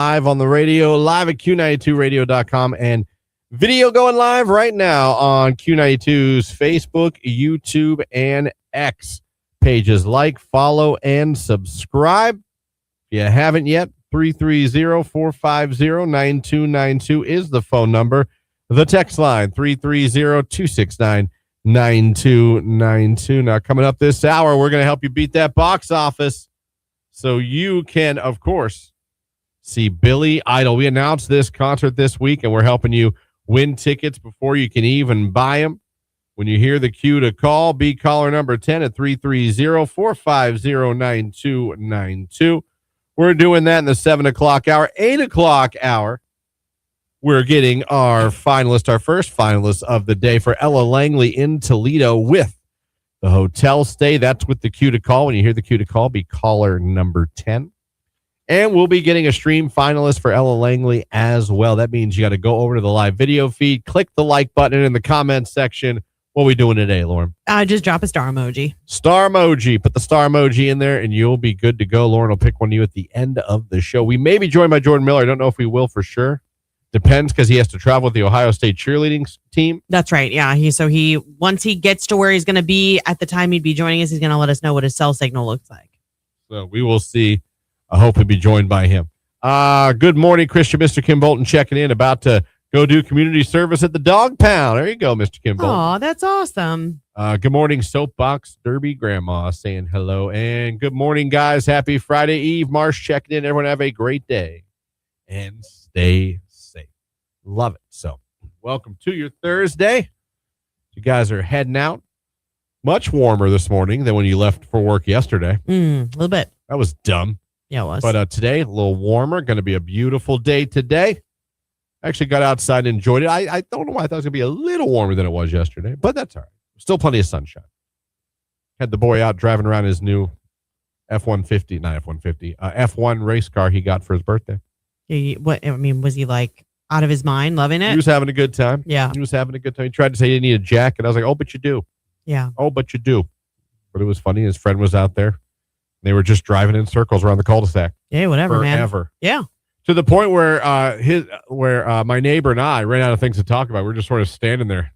Live on the radio, live at Q92radio.com, and video going live right now on Q92's Facebook, YouTube, and X pages. Like, follow, and subscribe. If you haven't yet, 330-450-9292 is the phone number. The text line, 330-269-9292. Now, coming up this hour, we're going to help you beat that box office so you can, of course, see Billy Idol. We announced this concert this week, and we're helping you win tickets before you can even buy them. When you hear the cue to call, be caller number 10 at 330-450-9292. We're doing that in the 7 o'clock hour. 8 o'clock hour, we're getting our finalist, our first finalist of the day for Ella Langley in Toledo with the hotel stay. That's with the cue to call. When you hear the cue to call, be caller number 10. And we'll be getting a stream finalist for Ella Langley as well. That means you got to go over to the live video feed, click the like button in the comments section. What are we doing today, Lauren? Just drop a star emoji. Star emoji. Put the star emoji in there, and you'll be good to go. Lauren will pick one of you at the end of the show. We may be joined by Jordan Miller. I don't know if we will for sure. Depends, because he has to travel with the Ohio State cheerleading team. That's right. Yeah. He once he gets to where he's going to be at the time he'd be joining us, he's going to let us know what his cell signal looks like. So we will see. I hope to be joined by him. Good morning, Christian. Mr. Kim Bolton checking in, about to go do community service at the Dog Pound. There you go, Mr. Kim Bolton. Oh, that's awesome. Good morning, Soapbox Derby Grandma saying hello. And good morning, guys. Happy Friday Eve. Marsh checking in. Everyone have a great day and stay safe. Love it. So welcome to your Thursday. You guys are heading out. Much warmer this morning than when you left for work yesterday. A little bit. That was dumb. Yeah, it was. But today, a little warmer. Going to be a beautiful day today. Actually got outside and enjoyed it. I don't know why I thought it was going to be a little warmer than it was yesterday, but that's all right. Still plenty of sunshine. Had the boy out driving around his new F1 race car he got for his birthday. Was he like out of his mind, loving it? He was having a good time. Yeah. He was having a good time. He tried to say he didn't need a jacket. I was like, oh, but you do. Yeah. Oh, but you do. But it was funny. His friend was out there. They were just driving in circles around the cul-de-sac. Yeah, whatever, forever. man. Yeah. To the point where my neighbor and I ran out of things to talk about. We're just sort of standing there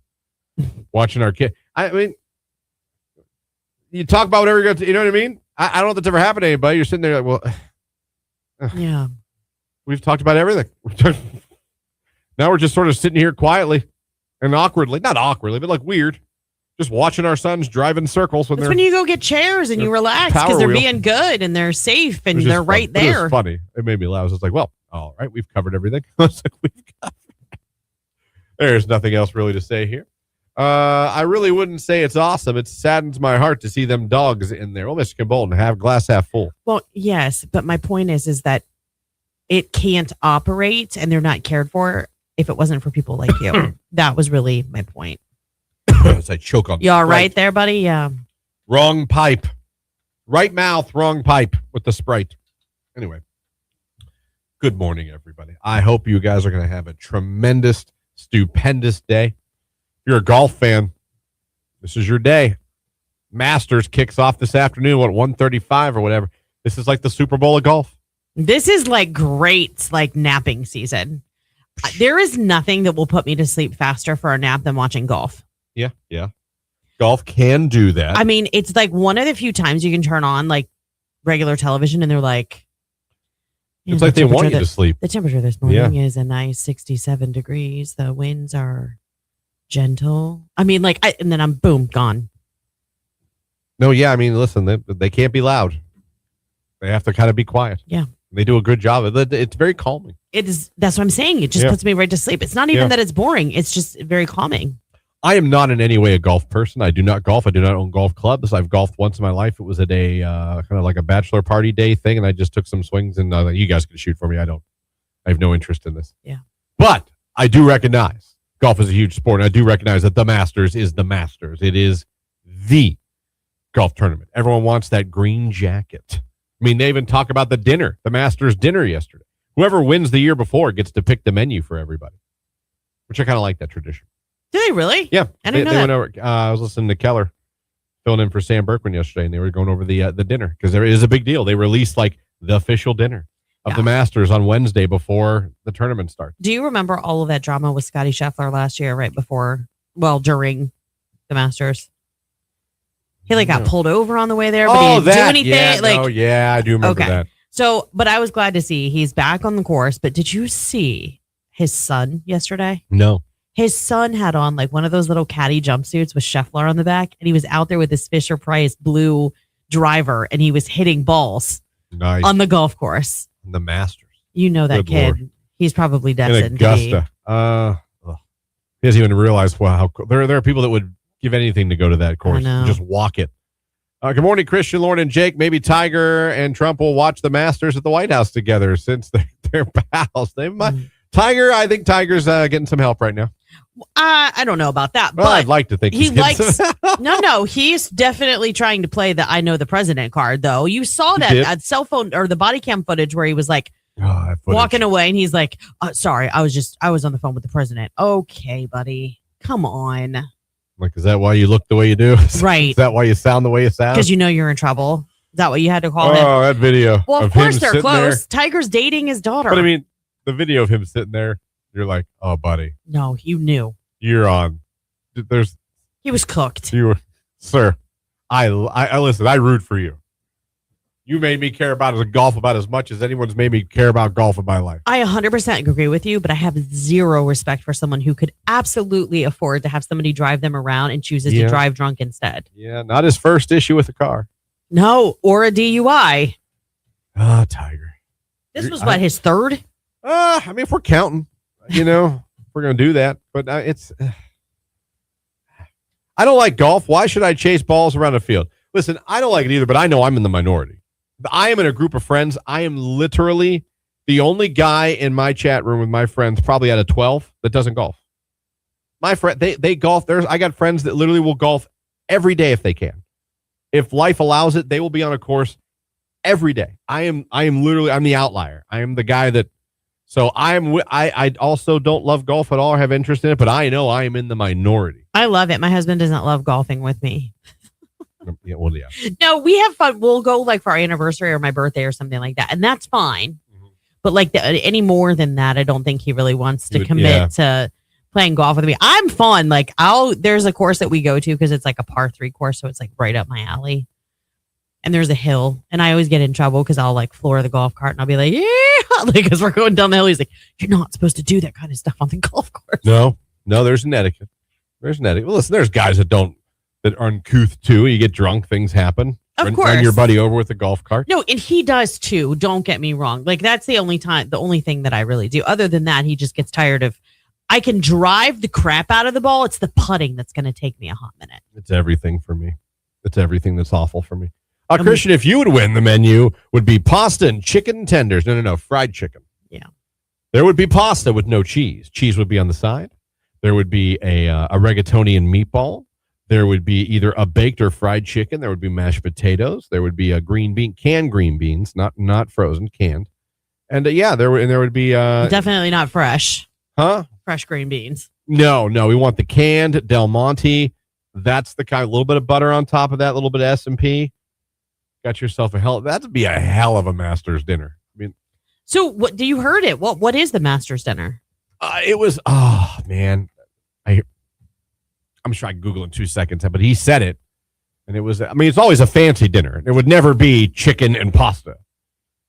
watching our kid. I mean, you talk about whatever you're going to, you know what I mean? I don't know if that's ever happened to anybody. You're sitting there like, well, yeah. We've talked about everything. Now we're just sort of sitting here quietly and awkwardly, not awkwardly, but like weird. Just watching our sons drive in circles. That's when you go get chairs and you relax because they're being good and they're safe and they're right there. It was funny. It made me laugh. I was like, well, all right, we've covered everything. I was like, there's nothing else really to say here. I really wouldn't say it's awesome. It saddens my heart to see them dogs in there. Well, Mr. Kim Bolton, have glass half full. Well, yes, but my point is that it can't operate and they're not cared for if it wasn't for people like you. That was really my point. As I choke on. You all right there, buddy? Yeah. Wrong pipe. Right mouth, wrong pipe with the Sprite. Anyway. Good morning, everybody. I hope you guys are going to have a tremendous, stupendous day. If you're a golf fan, this is your day. Masters kicks off this afternoon, 1:35 or whatever. This is like the Super Bowl of golf. This is like great, like napping season. There is nothing that will put me to sleep faster for a nap than watching golf. Yeah. Golf can do that. I mean, it's like one of the few times you can turn on like regular television and they're like, it's like they want you to sleep. The temperature this morning is a nice 67 degrees. The winds are gentle. I mean, and then I'm boom, gone. No, yeah. I mean, listen, they can't be loud. They have to kind of be quiet. Yeah. They do a good job of it. It's very calming. It is. That's what I'm saying. It just puts me right to sleep. It's not even that it's boring. It's just very calming. I am not in any way a golf person. I do not golf. I do not own golf clubs. I've golfed once in my life. It was at a kind of like a bachelor party day thing, and I just took some swings, and you guys can shoot for me. I have no interest in this. Yeah. But I do recognize golf is a huge sport, and I do recognize that the Masters is the Masters. It is the golf tournament. Everyone wants that green jacket. I mean, they even talk about the dinner, the Masters dinner yesterday. Whoever wins the year before gets to pick the menu for everybody, which I kind of like that tradition. Do they really? Yeah. I didn't know that. Went over, I was listening to Keller filling in for Sam Berkman yesterday, and they were going over the dinner because there is a big deal. They released like the official dinner. of the Masters on Wednesday before the tournament starts. Do you remember all of that drama with Scotty Scheffler last year, during the Masters? He got pulled over on the way there, but he didn't do anything. I do remember that. So, but I was glad to see he's back on the course. But did you see his son yesterday? No. His son had on one of those little caddy jumpsuits with Scheffler on the back, and he was out there with his Fisher Price blue driver, and he was hitting balls on the golf course. The Masters. You know that Good kid. Lord. He's probably destined in Augusta. He doesn't even realize how there are people that would give anything to go to that course. Just walk it. Good morning, Christian, Lauren, and Jake. Maybe Tiger and Trump will watch the Masters at the White House together since they're pals. Tiger, I think Tiger's getting some help right now. I don't know about that. Well, but I'd like to think he likes. No, he's definitely trying to play the "I know the president" card. Though you saw that cell phone or the body cam footage where he was walking away, and he's like, "Sorry, I was on the phone with the president." Okay, buddy, come on. Is that why you look the way you do? Right. Is that why you sound the way you sound? Because you're in trouble. Is that what you had to call him? Oh, that video. Well, of course they're close. Tiger's dating his daughter. But I mean, the video of him sitting there, you're like, oh, buddy. No, you knew. You're on. He was cooked. You were, sir. I listen. I root for you. You made me care about golf about as much as anyone's made me care about golf in my life. I 100% agree with you, but I have zero respect for someone who could absolutely afford to have somebody drive them around and chooses to drive drunk instead. Yeah, not his first issue with the car. No, or a DUI. Tiger. This was his third? I mean, if we're counting, if we're going to do that. But it's... I don't like golf. Why should I chase balls around a field? Listen, I don't like it either, but I know I'm in the minority. I am in a group of friends. I am literally the only guy in my chat room with my friends, probably out of 12, that doesn't golf. My friend, they golf. I got friends that literally will golf every day if they can. If life allows it, they will be on a course every day. I'm the outlier. I am the guy that. So I also don't love golf at all or have interest in it, but I know I am in the minority. I love it. My husband doesn't love golfing with me. Yeah. No, we have fun. We'll go for our anniversary or my birthday or something like that, and that's fine. Mm-hmm. But any more than that, I don't think he really wants to commit to playing golf with me. I'm fun. There's a course that we go to because it's a par 3 course, so it's right up my alley. And there's a hill, and I always get in trouble because I'll floor the golf cart, and I'll be like, yeah, because we're going down the hill. He's like, you're not supposed to do that kind of stuff on the golf course. No, there's an etiquette. Well, listen, there's guys that are uncouth too. You get drunk, things happen. Of course. Run your buddy over with a golf cart. No, and he does too. Don't get me wrong. That's the only thing that I really do. Other than that, he just gets tired of. I can drive the crap out of the ball. It's the putting that's going to take me a hot minute. It's everything for me. It's everything that's awful for me. Christian, if you would win, the menu would be pasta and chicken tenders. No, fried chicken. Yeah. There would be pasta with no cheese. Cheese would be on the side. There would be a rigatoni and meatball. There would be either a baked or fried chicken. There would be mashed potatoes. There would be a canned green beans, not frozen, canned. And there would be definitely not fresh. Huh? Fresh green beans. No, we want the canned Del Monte. That's the kind. A little bit of butter on top of that. A little bit of S&P. Got yourself that'd be a hell of a Masters dinner. I mean, so what? Do you heard it? What is the Masters dinner? It was. Oh man, I'm sure I can Google in 2 seconds, but he said it, and it was. I mean, it's always a fancy dinner. It would never be chicken and pasta.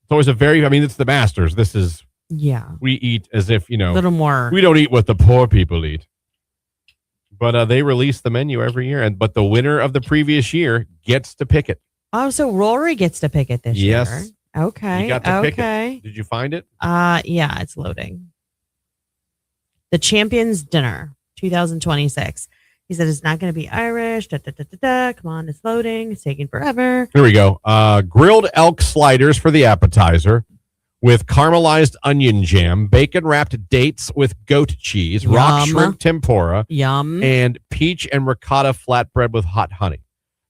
It's always it's the Masters. This is. Yeah. We eat as if a little more. We don't eat what the poor people eat. But they release the menu every year, but the winner of the previous year gets to pick it. Oh, so Rory gets to pick it this year. Yes. Okay. You got to pick it. Did you find it? Yeah, it's loading. The Champions Dinner 2026. He said it's not going to be Irish. Come on, it's loading. It's taking forever. Here we go. Grilled elk sliders for the appetizer with caramelized onion jam, bacon-wrapped dates with goat cheese, rock shrimp tempura, and peach and ricotta flatbread with hot honey.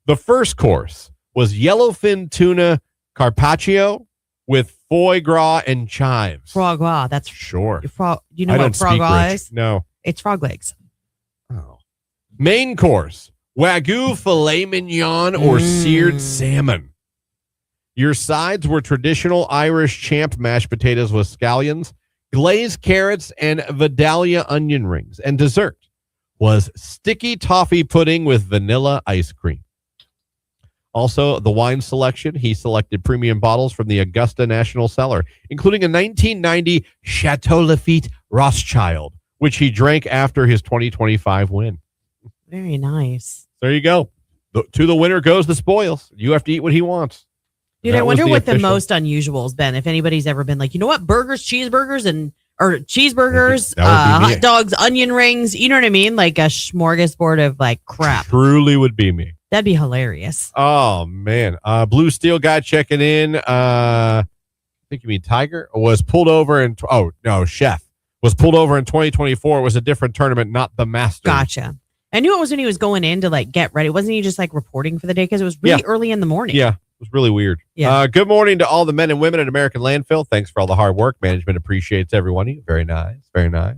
The first course was yellowfin tuna carpaccio with foie gras and chives. Foie gras, that's sure. You know what foie gras is? No. It's frog legs. Oh. Main course, Wagyu filet mignon or seared salmon. Your sides were traditional Irish champ mashed potatoes with scallions, glazed carrots, and Vidalia onion rings. And dessert was sticky toffee pudding with vanilla ice cream. Also, the wine selection, he selected premium bottles from the Augusta National Cellar, including a 1990 Chateau Lafite Rothschild, which he drank after his 2025 win. Very nice. There you go. To the winner goes the spoils. You have to eat what he wants. Dude, I wonder what the most unusual has been. If anybody's ever been like, you know what, burgers, cheeseburgers, hot dogs, onion rings. You know what I mean? Like a smorgasbord of like crap. Truly would be me. That'd be hilarious. Oh man, Blue Steel guy checking in. I think you mean Tiger was pulled over in. Oh no, Chef was pulled over in 2024. It was a different tournament, not the Masters. Gotcha. I knew it was when he was going in to like get ready. Wasn't he just like reporting for the day because it was really early in the morning? Yeah, it was really weird. Yeah. Good morning to all the men and women at American Landfill. Thanks for all the hard work. Management appreciates every one of you. Very nice. Very nice.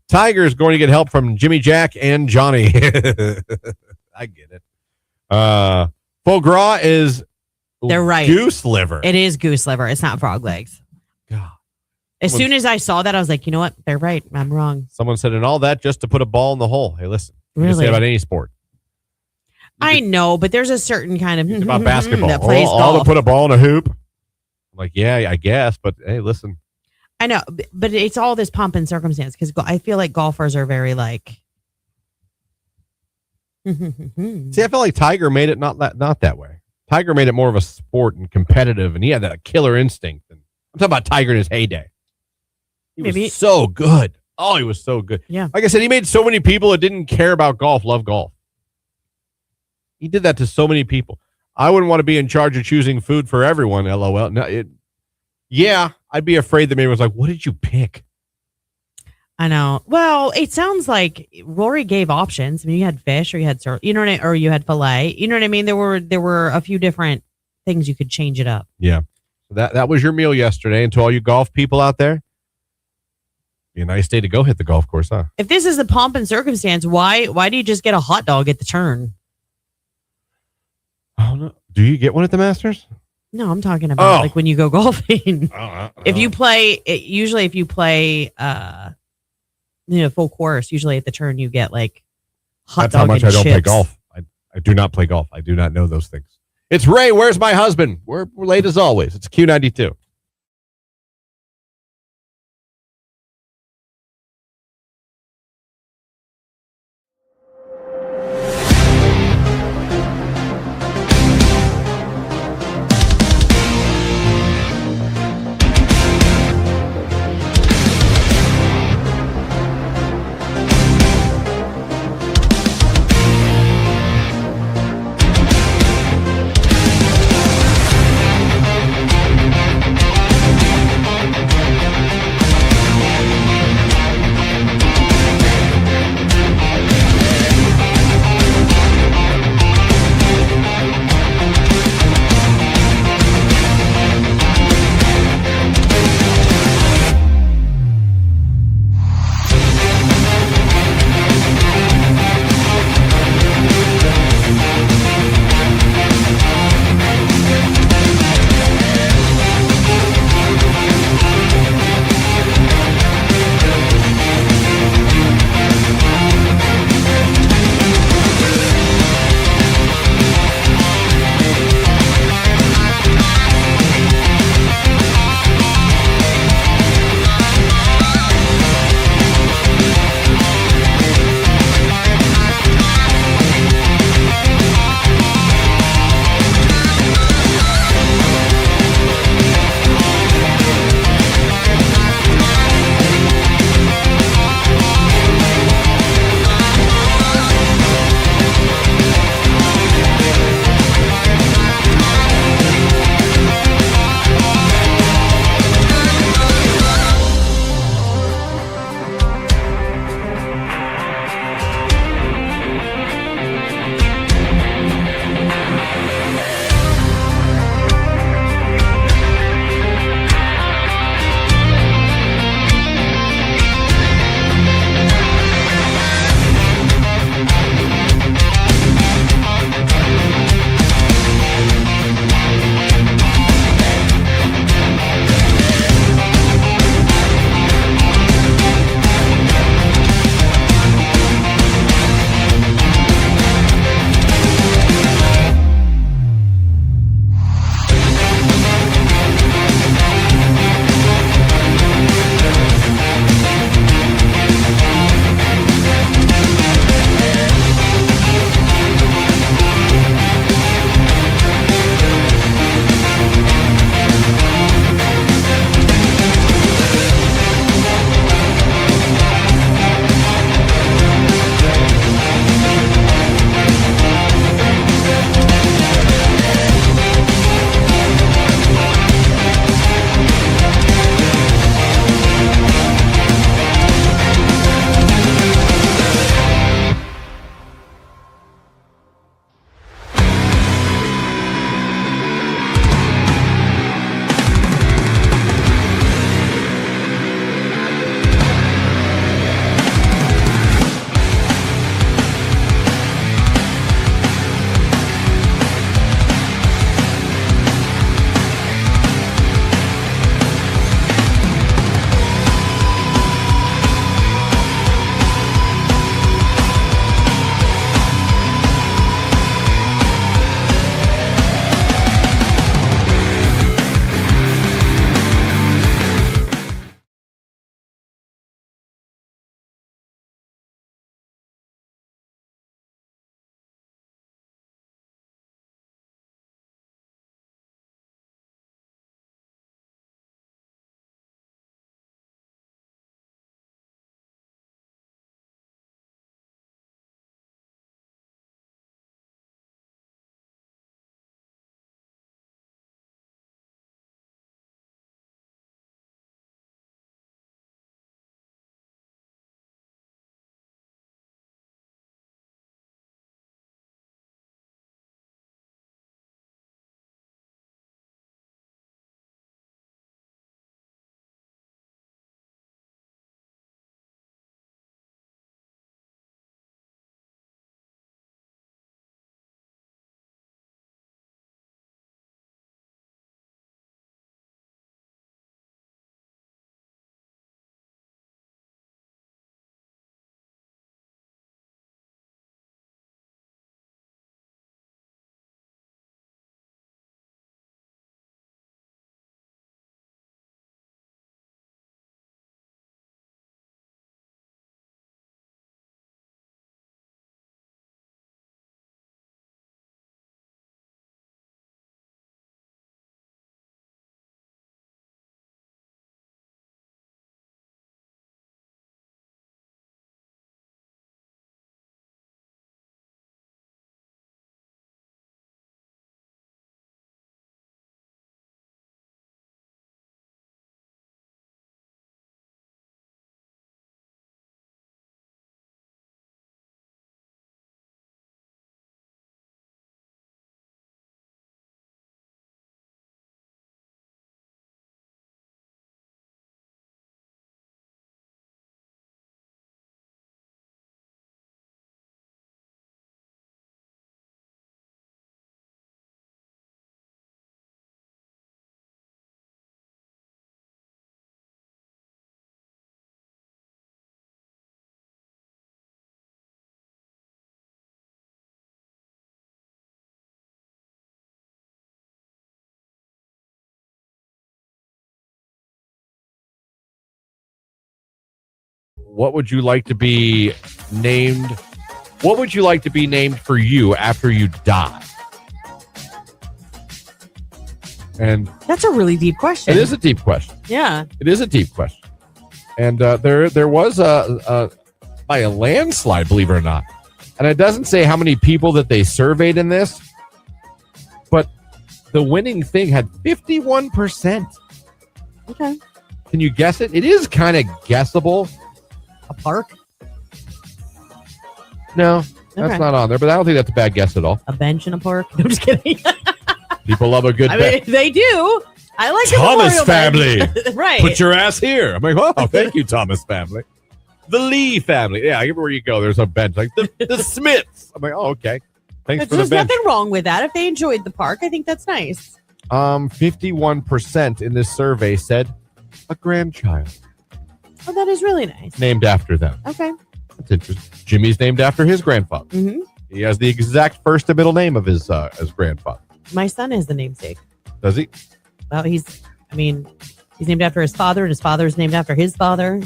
Tiger is going to get help from Jimmy Jack and Johnny. I get it. Foie gras is they're right. Goose liver. It is goose liver. It's not frog legs. God. As soon as I saw that, I was like, you know what? They're right. I'm wrong. Someone said, and all that just to put a ball in the hole. Hey, listen. You can say about any sport. I know, but there's a certain kind of about basketball. That plays all golf. to put a ball in a hoop. I'm like, yeah, I guess, but hey, listen. I know, but it's all this pomp and circumstance because I feel like golfers are very like. See, I felt like Tiger made it not that way. Tiger made it more of a sport and competitive, and he had that killer instinct. And I'm talking about Tiger in his heyday. He was so good. Oh, he was so good. Yeah. Like I said, he made so many people that didn't care about golf love golf. He did that to so many people. I wouldn't want to be in charge of choosing food for everyone, LOL. No, I'd be afraid that maybe it was like, what did you pick? I know. Well, it sounds like Rory gave options. I mean, you had fish or you had or you had filet. You know what I mean? There were a few different things you could change it up. Yeah. So that was your meal yesterday. And to all you golf people out there, be a nice day to go hit the golf course, huh? If this is the pomp and circumstance, why do you just get a hot dog at the turn? Oh no! Do you get one at the Masters? No, I'm talking about like when you go golfing. If you play, full course, usually at the turn you get like hot dog. That's how much I don't play golf. I do not play golf. I do not know those things. It's Ray. Where's my husband? We're late as always. It's Q92. what would you like to be named? What would you like to be named for you after you die? And that's a really deep question. It is a deep question. Yeah. It is a deep question. And there was by a landslide, believe it or not. And it doesn't say how many people that they surveyed in this, but the winning thing had 51%. Okay. Can you guess it? It is kind of guessable. A park? No, that's not on there, but I don't think that's a bad guess at all. A bench in a park? No, I'm just kidding. People love a good bench. They do. I like Thomas family. Right. Put your ass here. I'm like, oh, thank you, Thomas family. The Lee family. Yeah, everywhere you go, there's a bench. Like the Smiths. I'm like, oh, okay. Thanks for the bench. There's nothing wrong with that. If they enjoyed the park, I think that's nice. 51% in this survey said a grandchild. Oh, that is really nice. Named after them. Okay. That's interesting. Jimmy's named after his grandfather. Mm-hmm. He has the exact first and middle name of his grandfather. My son has the namesake. Does he? Well, he's named after his father, and his father is named after his father.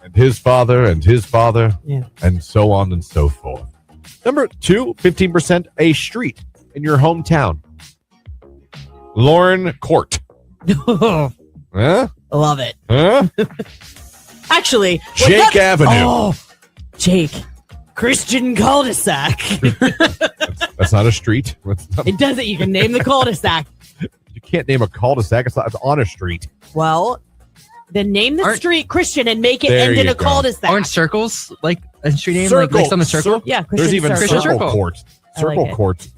And his father, and his father, yeah, and so on and so forth. Number 2, 15%, a street in your hometown. Lauren Court. Huh? Love it. Huh? Actually, Jake Avenue. Oh, Jake. Christian cul-de-sac. That's not a street. It doesn't. You can name the cul-de-sac. You can't name a cul-de-sac. It's on a street. Well, then name the street Christian and make it end in a cul-de-sac. Aren't circles like a street name? Circle. Like on the circle? Yeah, Christian there's even circle. circle courts. Circle like courts.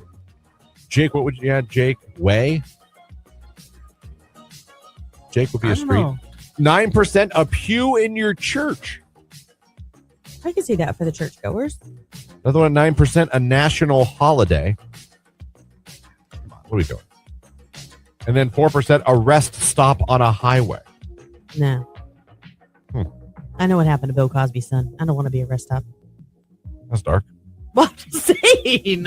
Jake, what would you add? Jake Way? Jake would be a street. 9%, a pew in your church. I can see that for the churchgoers. Another one, 9%, a national holiday. Come on, what are we doing? And then 4%, a rest stop on a highway. No. I know what happened to Bill Cosby's son. I don't want to be a rest stop. That's dark. What I'm saying?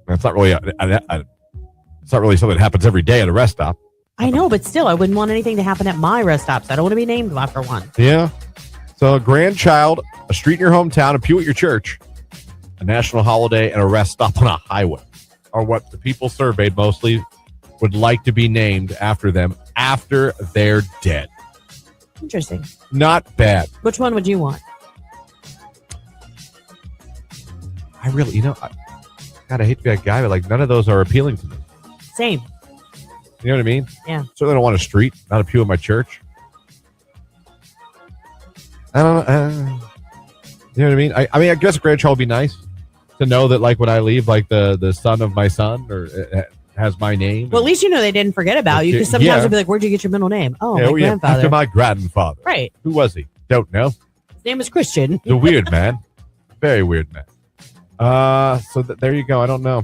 That's not really it's not really something that happens every day at a rest stop. I know, but still, I wouldn't want anything to happen at my rest stops. I don't want to be named after one. Yeah. So a grandchild, a street in your hometown, a pew at your church, a national holiday, and a rest stop on a highway are what the people surveyed mostly would like to be named after them after they're dead. Interesting. Not bad. Which one would you want? I really, God, I hate to be that guy, but like none of those are appealing to me. Same. You know what I mean? Yeah. Certainly don't want a street, not a pew at my church. I don't know. You know what I mean? I mean, I guess a grandchild would be nice to know that, like, when I leave, like the son of my son or has my name. Well, at least you know they didn't forget about you, because sometimes they'll be like, "Where'd you get your middle name?" Oh, my grandfather. After my grandfather. Right. Who was he? Don't know. His name is Christian. The weird man. Very weird man. So there you go. I don't know.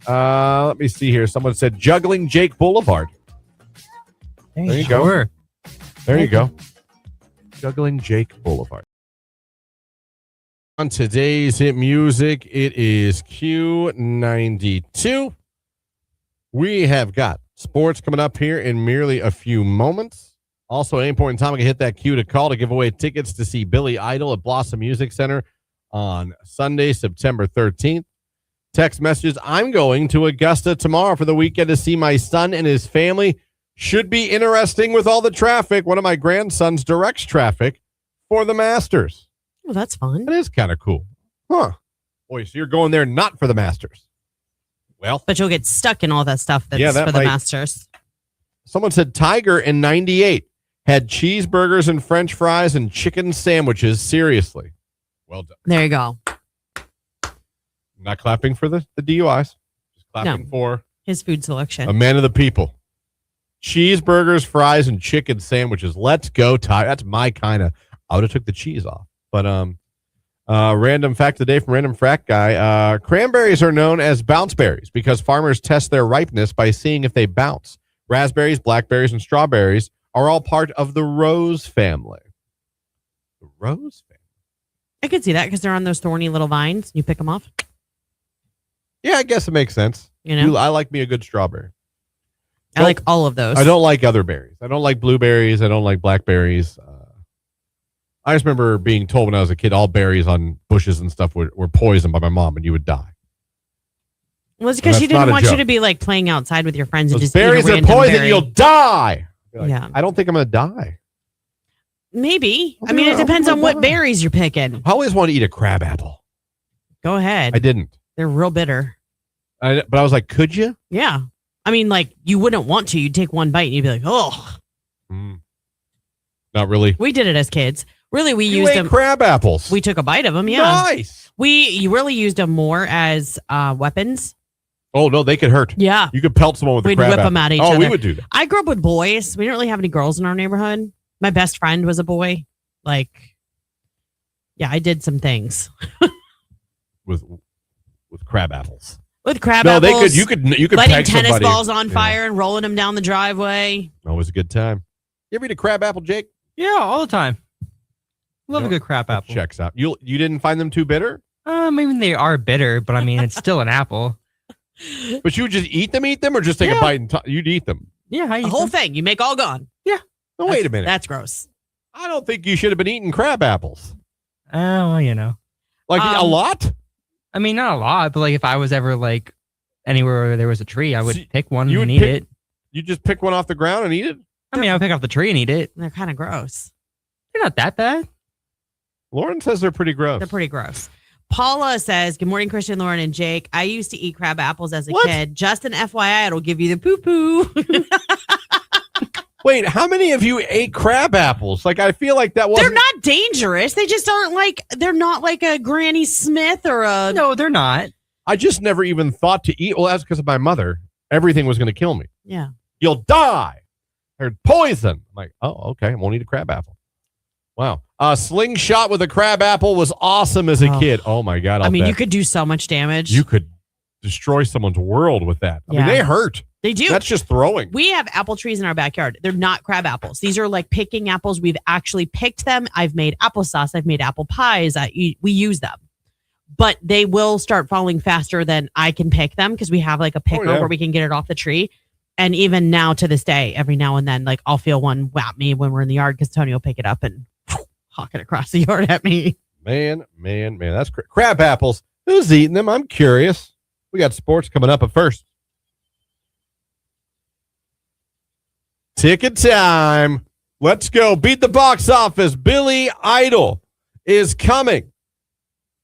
Let me see here. Someone said Juggling Jake Boulevard. There you go. There you go. Juggling Jake Boulevard. On today's hit music, it is Q92. We have got sports coming up here in merely a few moments. Also, at any point in time, I can hit that cue to call to give away tickets to see Billy Idol at Blossom Music Center on Sunday, September 13th. Text messages, I'm going to Augusta tomorrow for the weekend to see my son and his family. Should be interesting with all the traffic. One of my grandsons directs traffic for the Masters. Oh, that's fun. That is kind of cool. Huh. Boy, so you're going there not for the Masters. Well. But you'll get stuck in all that stuff that's for the Masters. Someone said Tiger in 98 had cheeseburgers and French fries and chicken sandwiches. Seriously. Well done. There you go. I'm not clapping for the DUIs. Just clapping for his food selection. A man of the people. Cheeseburgers, fries, and chicken sandwiches. Let's go, Tiger. That's my kind of. I would have took the cheese off. But random fact of the day from Random Frack Guy. Cranberries are known as bounce berries because farmers test their ripeness by seeing if they bounce. Raspberries, blackberries, and strawberries are all part of the rose family. The rose family? I could see that because they're on those thorny little vines. You pick them off. Yeah, I guess it makes sense. I like me a good strawberry. I like all of those. I don't like other berries. I don't like blueberries. I don't like blackberries. I just remember being told when I was a kid, all berries on bushes and stuff were poisoned by my mom, and you would die. Well, it's because she didn't want you to be like playing outside with your friends and Those just eat a berries are random poison. berry. You'll die. Yeah. I don't think I'm going to die. Maybe. I mean, it depends on what berries you're picking. I always wanted to eat a crab apple. Go ahead. I didn't. They're real bitter. But I was like, could you? Yeah. I mean, like, you wouldn't want to. You'd take one bite and you'd be like, oh. Not really. We did it as kids. Really, we You used ate them. crab apples. We took a bite of them, yeah. Nice. You really used them more as weapons. Oh, no, they could hurt. Yeah. You could pelt someone with a We'd crab whip apple. them at each Oh, other. we would do that. I grew up with boys. We didn't really have any girls in our neighborhood. My best friend was a boy. Like, yeah, I did some things. With crab apples. With crab No, apples. you could lighting peg tennis somebody. balls on fire and rolling them down the driveway. Always a good time. You ever eat a crab apple, Jake? Yeah, all the time. Love Yeah, a good crab that apple. checks out. You didn't find them too bitter? Maybe they are bitter, but I mean, it's still an apple. But you would just eat them, or just take a bite and you'd eat them? Yeah, I eat The whole them. thing. You make all gone. No, wait a minute. That's gross. I don't think you should have been eating crab apples. Well, you know. Like a lot? I mean, not a lot, but like if I was ever like anywhere where there was a tree, I would So pick one you and would eat pick- it. You just pick one off the ground and eat it? I mean, I would pick off the tree and eat it. They're kind of gross. They're not that bad. Lauren says they're pretty gross. They're pretty gross. Paula says, good morning, Christian, Lauren, and Jake. I used to eat crab apples as a kid. Just an FYI, it'll give you the poo-poo. Wait, how many of you ate crab apples? Like, I feel like that wasn't... They're not dangerous. They just aren't like, they're not like a Granny Smith or a... No, they're not. I just never even thought to eat. Well, that's because of my mother. Everything was going to kill me. Yeah. You'll die. There's poison. I'm like, oh, okay. I won't eat a crab apple. Wow. A slingshot with a crab apple was awesome as a kid. Oh, my God. I mean, you could do so much damage. You could destroy someone's world with that. I mean, they hurt. They do. That's just throwing. We have apple trees in our backyard. They're not crab apples. These are like picking apples. We've actually picked them. I've made applesauce. I've made apple pies. We use them. But they will start falling faster than I can pick them because we have like a picker where we can get it off the tree. And even now to this day, every now and then, like I'll feel one whap me when we're in the yard because Tony will pick it up and hawk it across the yard at me. Man. That's crab apples. Who's eating them? I'm curious. We got sports coming up at first. Ticket time. Let's go. Beat the box office. Billy Idol is coming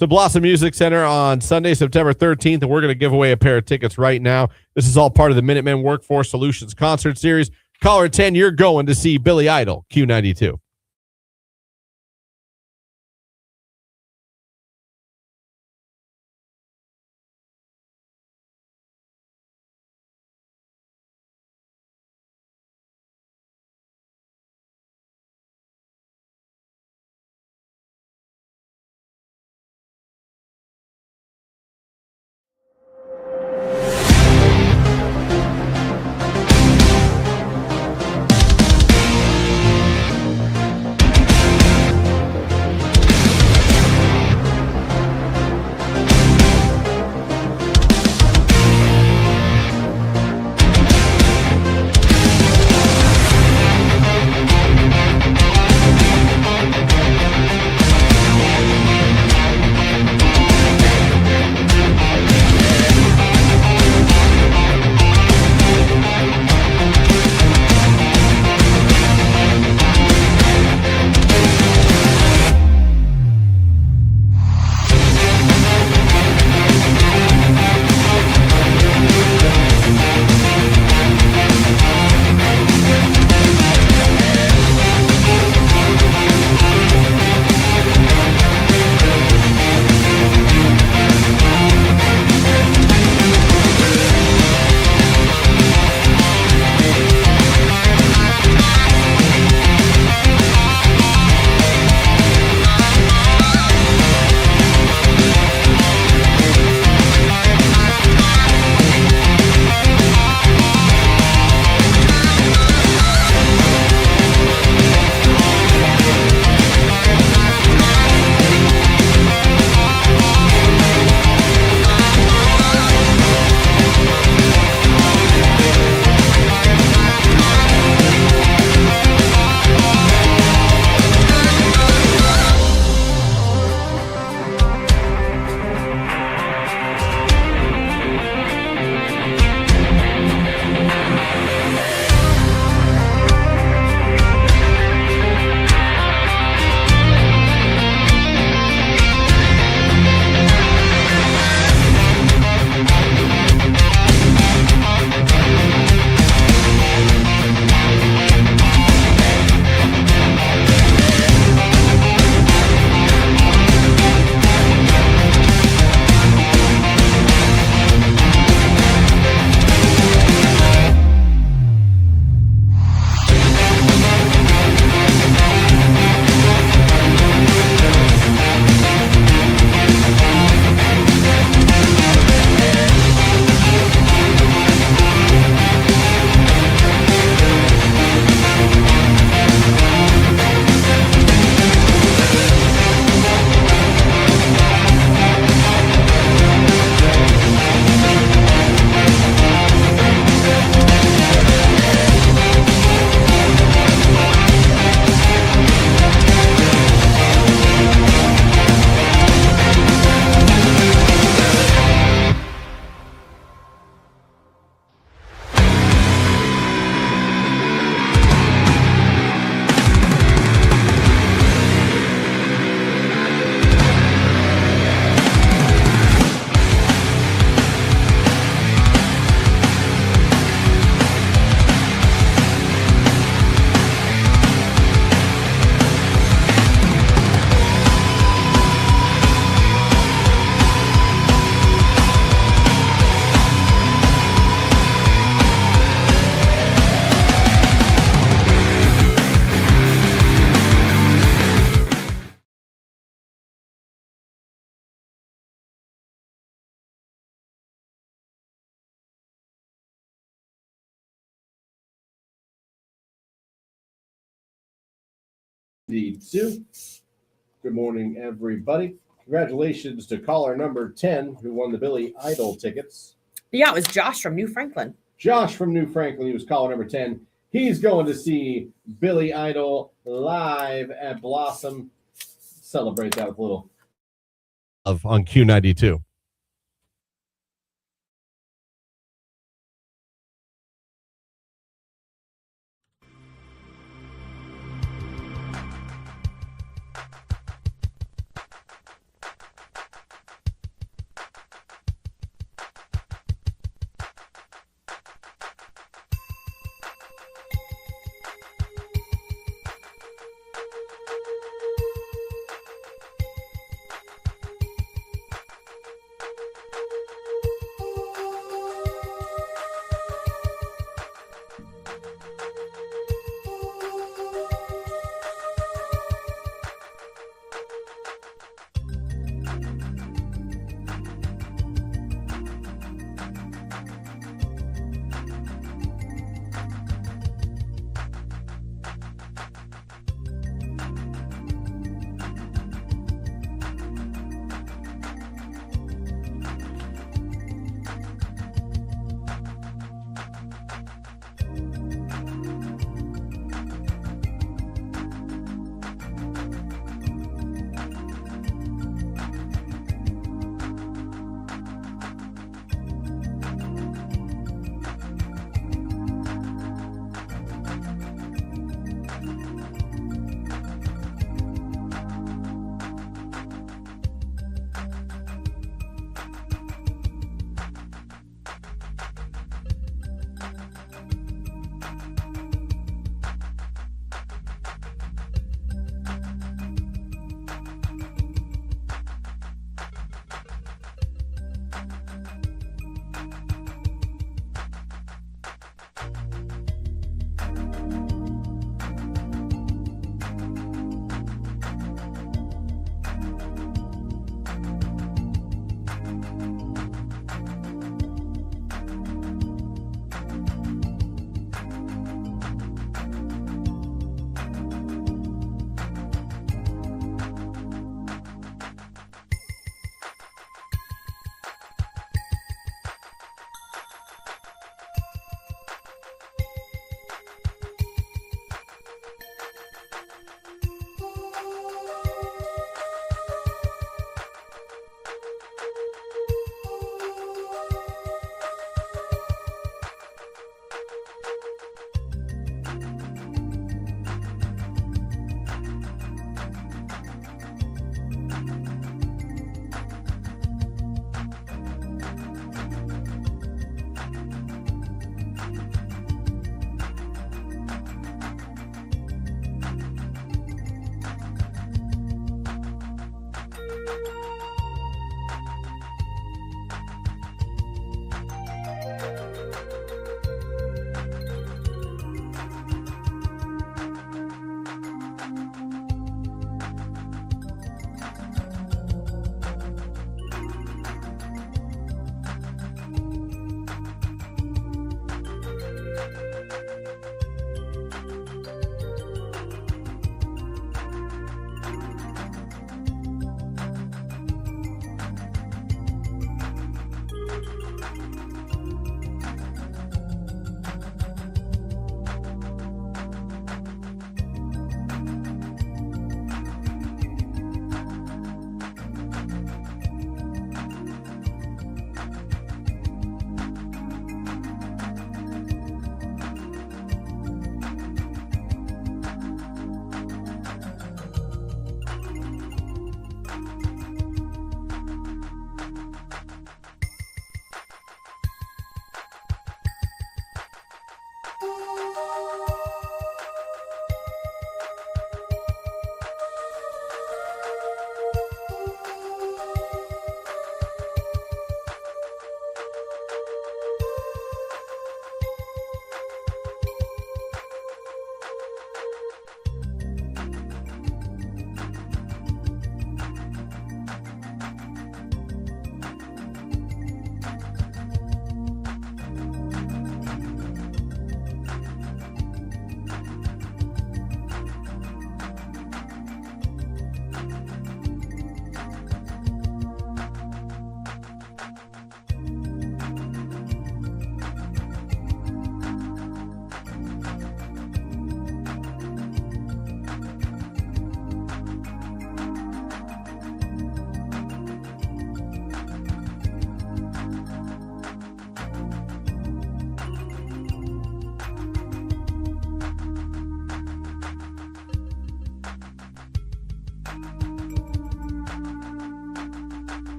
to Blossom Music Center on Sunday, September 13th, and we're going to give away a pair of tickets right now. This is all part of the Minutemen Workforce Solutions Concert Series. Caller 10, you're going to see Billy Idol, Q92. Q92. Good morning, everybody. Congratulations to caller number 10 who won the Billy Idol tickets. Yeah, it was Josh from New Franklin. Josh from New Franklin, he was caller number 10. He's going to see Billy Idol live at Blossom. Celebrate that with a little of on Q92.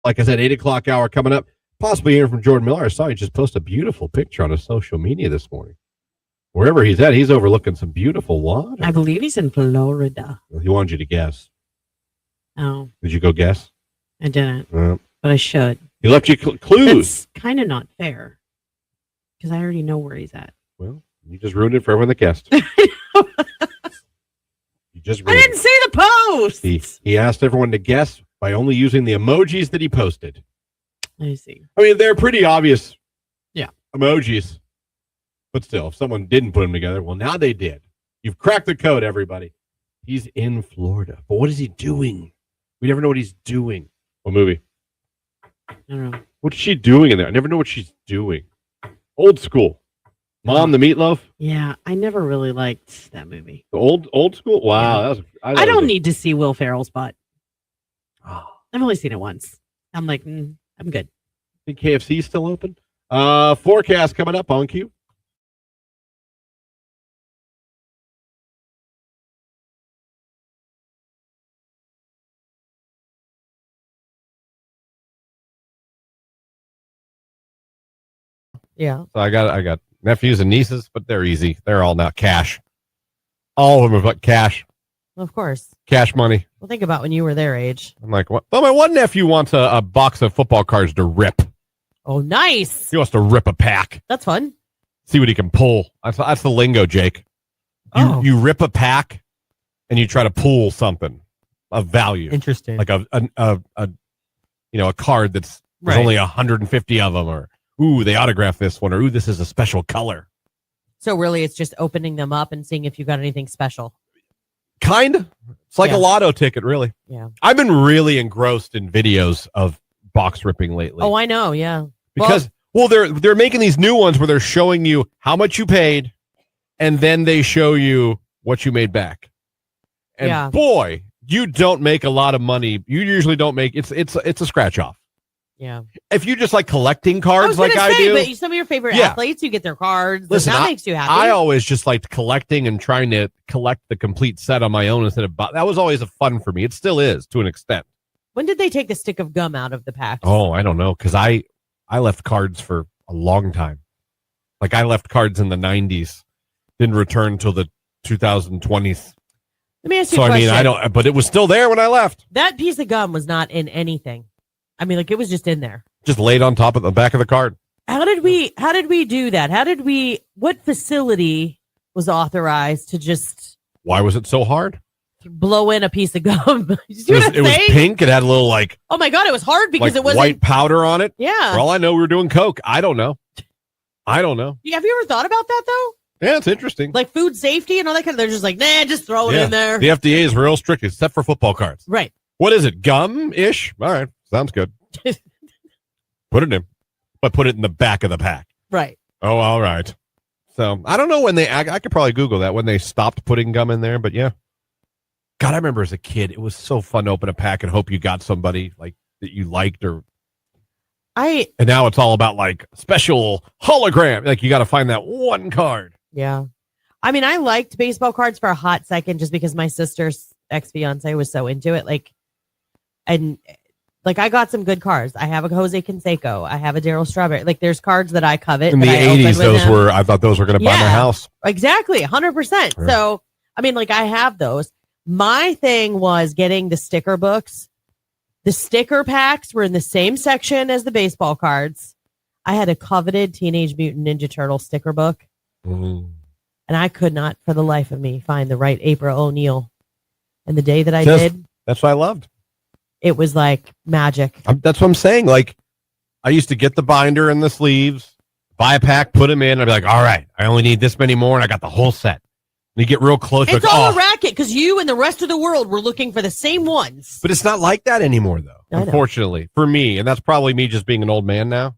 Like I said, 8 o'clock hour coming up. Possibly hearing from Jordan Miller. I saw he just posted a beautiful picture on his social media this morning. Wherever he's at, he's overlooking some beautiful water. I believe he's in Florida. He wanted you to guess. Oh, Did you go guess? I didn't, but I should. He left you clues. That's kind of not fair because I already know where he's at. Well, you just ruined it for everyone that guessed. You just I didn't see the post. He asked everyone to guess by only using the emojis that he posted. I see. I mean, they're pretty obvious emojis. But still, if someone didn't put them together, well, now they did. You've cracked the code, everybody. He's in Florida. But what is he doing? We never know what he's doing. What movie? I don't know. What's she doing in there? I never know what she's doing. Old school. Mom, the Meatloaf? Yeah, I never really liked that movie. The old school? Wow. Yeah. That was, I don't need to see Will Ferrell's butt. I've only seen it once. I'm like, I'm good. Think KFC's still open? Forecast coming up on Q. Yeah. So I got nephews and nieces, but they're easy. They're all now cash. All of them are but cash. Of course. Cash money. Well, think about when you were their age. I'm like, what? Well, my one nephew wants a box of football cards to rip. Oh, nice. He wants to rip a pack. That's fun. See what he can pull. That's the lingo, Jake. You rip a pack and you try to pull something of value. Interesting. Like a card that's there's only 150 of them, or ooh, they autographed this one, or ooh, this is a special color. So really, it's just opening them up and seeing if you got anything special. Kind of. It's like a lotto ticket, really. Yeah. I've been really engrossed in videos of box ripping lately. Oh, I know. Yeah. Because they're making these new ones where they're showing you how much you paid, and then they show you what you made back. And boy, you don't make a lot of money. You usually don't make it's a scratch off. Yeah. If you just like collecting cards I do. But some of your favorite athletes, you get their cards. Listen, that makes you happy. I always just liked collecting and trying to collect the complete set on my own instead of that was always a fun for me. It still is to an extent. When did they take the stick of gum out of the pack? Oh, I don't know, because I left cards for a long time. Like I left cards in the 90s, didn't return until the 2020s. Let me ask you a question. I don't, but it was still there when I left. That piece of gum was not in anything. I mean, like it was just in there. Just laid on top of the back of the card. How did we do that? What facility was authorized to just... Why was it so hard? Blow in a piece of gum. It was pink. It had a little like... Oh my God, it was hard because like it wasn't... white powder on it. Yeah. For all I know, we were doing Coke. I don't know. Have you ever thought about that though? Yeah, it's interesting. Like food safety and all that kind of... They're just like, nah, just throw it in there. The FDA is real strict except for football cards. Right. What is it? Gum-ish? All right. Sounds good. Put it in. But put it in the back of the pack. Right. Oh, all right. So, I don't know when I could probably Google that, when they stopped putting gum in there, but yeah. God, I remember as a kid, it was so fun to open a pack and hope you got somebody like that you liked and now it's all about like special hologram. Like you got to find that one card. Yeah. I mean, I liked baseball cards for a hot second just because my sister's ex-fiance was so into it. I got some good cards. I have a Jose Canseco. I have a Darryl Strawberry. Like there's cards that I covet. In the 80s, I thought those were going to buy my house. Exactly. 100%. Yeah. So, I mean, like I have those. My thing was getting the sticker books. The sticker packs were in the same section as the baseball cards. I had a coveted Teenage Mutant Ninja Turtle sticker book. Mm. And I could not, for the life of me, find the right April O'Neil. And the day that I did. That's what I loved. It was like magic. That's what I'm saying. Like, I used to get the binder and the sleeves, buy a pack, put them in. I'd be like, all right, I only need this many more, and I got the whole set. And you get real close. It's all a racket because you and the rest of the world were looking for the same ones. But it's not like that anymore, though, unfortunately, for me. And that's probably me just being an old man now.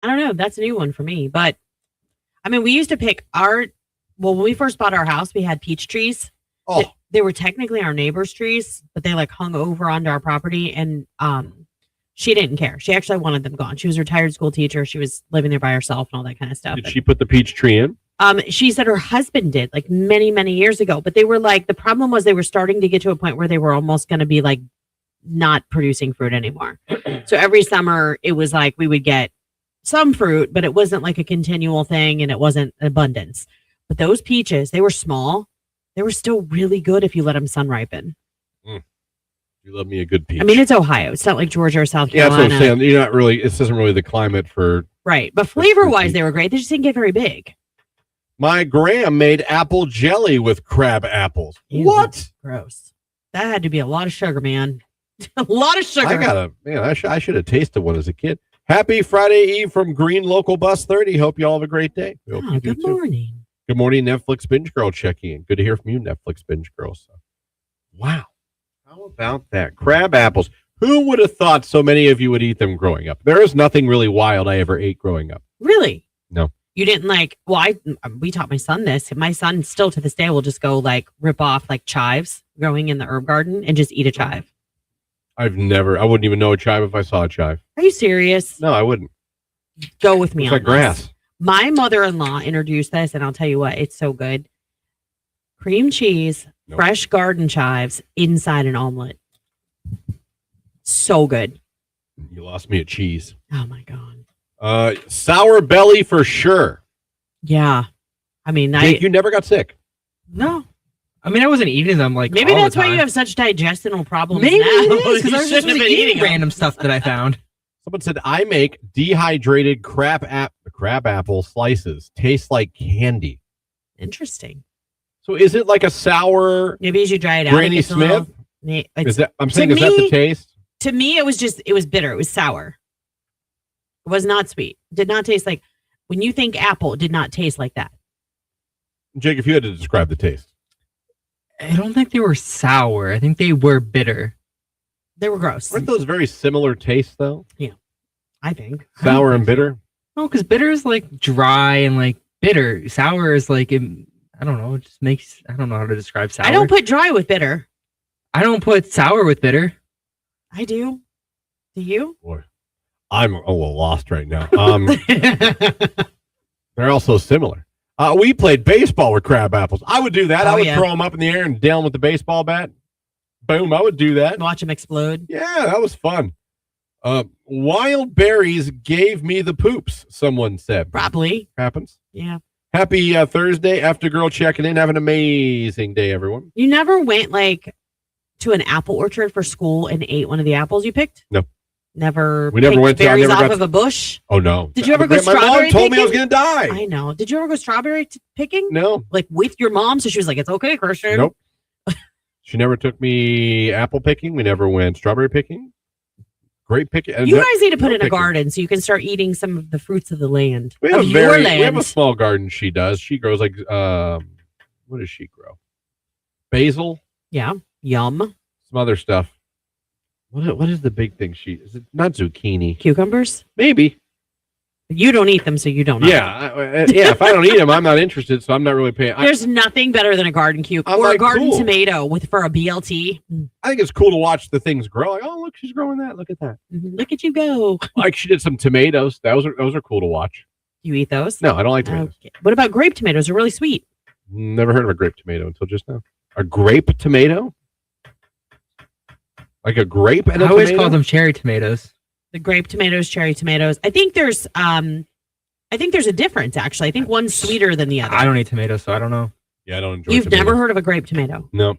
I don't know. That's a new one for me. But I mean, we used to pick when we first bought our house, we had peach trees. Oh, They were technically our neighbor's trees, but they like hung over onto our property. And she didn't care. She actually wanted them gone. She was a retired school teacher. She was living there by herself and all that kind of stuff. did she put the peach tree in? She said her husband did like many, many years ago, but they were like, the problem was they were starting to get to a point where they were almost going to be like not producing fruit anymore. So every summer it was like we would get some fruit, but it wasn't like a continual thing and it wasn't abundance. But those peaches, they were small. They were still really good if you let them sun ripen. You love me a good peach. I mean, it's Ohio. It's not like Georgia or South Carolina. Yeah, that's what I'm saying. You're not really, this isn't really the climate for. Right. But flavor wise, they were great. They just didn't get very big. My Graham made apple jelly with crab apples. Ew, What? Gross. That had to be a lot of sugar, man. A lot of sugar. I should have tasted one as a kid. Happy Friday Eve from Green Local Bus 30. Hope you all have a great day. Good morning. Good morning, Netflix Binge Girl checking in. Good to hear from you, Netflix Binge Girl. So, wow. How about that? Crab apples. Who would have thought so many of you would eat them growing up? There is nothing really wild I ever ate growing up. Really? No. You didn't we taught my son this. My son still to this day will just go like rip off like chives growing in the herb garden and just eat a chive. I wouldn't even know a chive if I saw a chive. Are you serious? No, I wouldn't. Go with me it's on like grass. My mother-in-law introduced this, and I'll tell you what, it's so good. Cream cheese, fresh garden chives inside an omelet. So good. You lost me at cheese. Oh my God. Sour belly for sure. Yeah. I mean, Jake, you never got sick. No. I mean, I wasn't eating them like maybe all that's the time. why you have such digestional problems maybe now. because I was just eating random stuff that I found. Someone said, I make dehydrated crab apple slices. Tastes like candy. Interesting. So is it like a sour maybe as you dry it out? Granny Smith? Is that the taste? To me, it was bitter. It was sour. It was not sweet. Did not taste like, when you think apple, it did not taste like that. Jake, if you had to describe the taste. I don't think they were sour. I think they were bitter. They were gross. Aren't those very similar tastes, though? Yeah, I think. Sour and bitter? No, because bitter is like dry and like bitter. Sour is like, I don't know. It just makes, I don't know how to describe sour. I don't put dry with bitter. I don't put sour with bitter. I do. Do you? Boy, I'm a little lost right now. They're also similar. We played baseball with crab apples. I would do that. I would throw them up in the air and nail them with the baseball bat. Boom, I would do that. Watch them explode. Yeah, that was fun. Wild berries gave me the poops, someone said. Probably. Happens. Yeah. Happy Thursday. After girl checking in. Have an amazing day, everyone. You never went like to an apple orchard for school and ate one of the apples you picked? No. We never went berries off of a bush? Oh, no. Did you ever go strawberry picking? My mom told me I was going to die. I know. Did you ever go strawberry picking? No. Like with your mom? So she was like, it's okay, Christian. Nope. She never took me apple picking. We never went strawberry picking. Great picking. You guys need to put in a garden so you can start eating some of the fruits of the land. We have a small garden. She does. She grows like, what does she grow? Basil. Yeah. Yum. Some other stuff. What is the big thing? Is it not zucchini? Cucumbers? Maybe. You don't eat them, so you don't know. Yeah. If I don't eat them, I'm not interested, so I'm not really paying. There's nothing better than a garden cucumber or a garden tomato for a BLT. I think it's cool to watch the things grow. Like, oh, look, she's growing that. Look at that. Look at you go. Like she did some tomatoes. Those are cool to watch. You eat those? No, I don't like tomatoes. Okay. What about grape tomatoes? They're really sweet. Never heard of a grape tomato until just now. A grape tomato? Like a grape and a tomato? I always call them cherry tomatoes. The grape tomatoes, cherry tomatoes. I think there's a difference actually. I think one's sweeter than the other. I don't eat tomatoes, so I don't know. Yeah, I don't enjoy You've tomatoes. never heard of a grape tomato? No.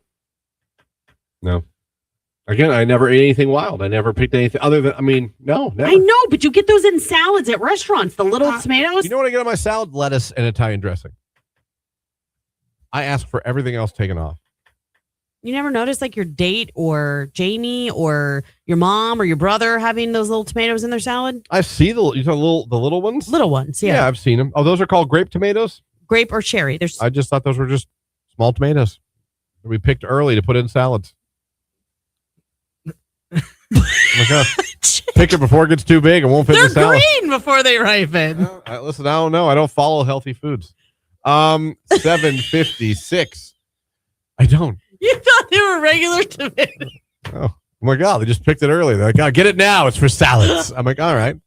Again, I never ate anything wild. I never picked anything other than, no, never. I know, but you get those in salads at restaurants, the little tomatoes. You know what I get on my salad? Lettuce and Italian dressing. I ask for everything else taken off. You never notice like your date or Jamie or your mom or your brother having those little tomatoes in their salad? I see the little ones? Little ones, yeah. Yeah, I've seen them. Oh, those are called grape tomatoes? Grape or cherry. I just thought those were just small tomatoes that we picked early to put in salads. Oh my God. Pick it before it gets too big. It won't fit in They're the salad. green before they ripen. Listen, I don't know. I don't follow healthy foods. 7:56. I don't. You thought they were regular tomatoes. Oh my God! They just picked it early. They're like, "Oh, get it now. It's for salads." I'm like, "All right."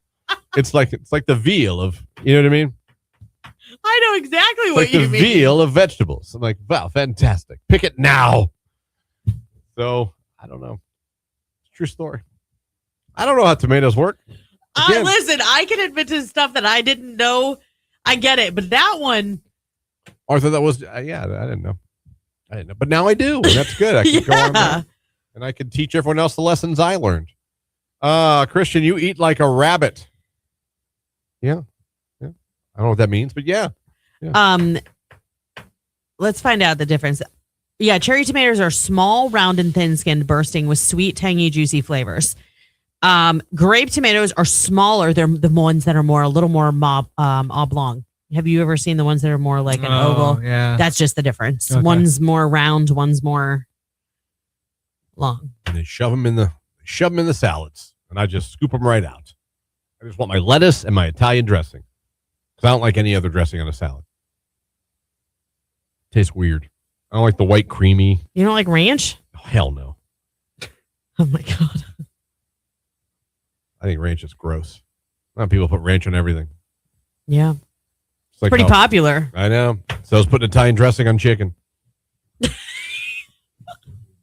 It's like the veal of, you know what I mean? I know exactly what Like you the mean. veal of vegetables. I'm like, wow, fantastic. Pick it now. So I don't know. True story. I don't know how tomatoes work. Again, Listen, I can admit to stuff that I didn't know. I get it, but that one. Arthur, that was I didn't know. But now I do, and that's good. I can go on there, and I can teach everyone else the lessons I learned. Christian, you eat like a rabbit. Yeah. I don't know what that means, but yeah. Let's find out the difference. Yeah, cherry tomatoes are small, round, and thin-skinned, bursting with sweet, tangy, juicy flavors. Grape tomatoes are smaller. They're the ones that are a little more oblong. Have you ever seen the ones that are more like an oval? Yeah. That's just the difference. Okay. One's more round, one's more long. And they shove them in the salads, and I just scoop them right out. I just want my lettuce and my Italian dressing, because I don't like any other dressing on a salad. Tastes weird. I don't like the white creamy. You don't like ranch? Oh, hell no. Oh my God. I think ranch is gross. A lot of people put ranch on everything. Yeah. It's like Pretty popular. I know. So I was putting Italian dressing on chicken.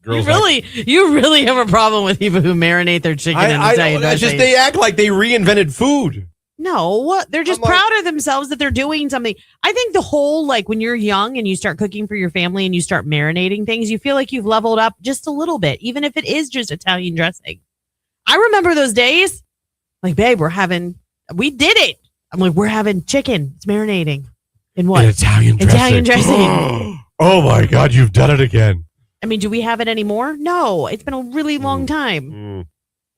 Girls You really have a problem with people who marinate their chicken in Italian dressing. They act like they reinvented food. No, they're just proud of themselves that they're doing something. I think the whole, like, when you're young and you start cooking for your family and you start marinating things, you feel like you've leveled up just a little bit, even if it is just Italian dressing. I remember those days. Like, babe, we did it. I'm like, we're having chicken. It's marinating. In what? Italian dressing. Oh my God, you've done it again. I mean, do we have it anymore? No, it's been a really long time.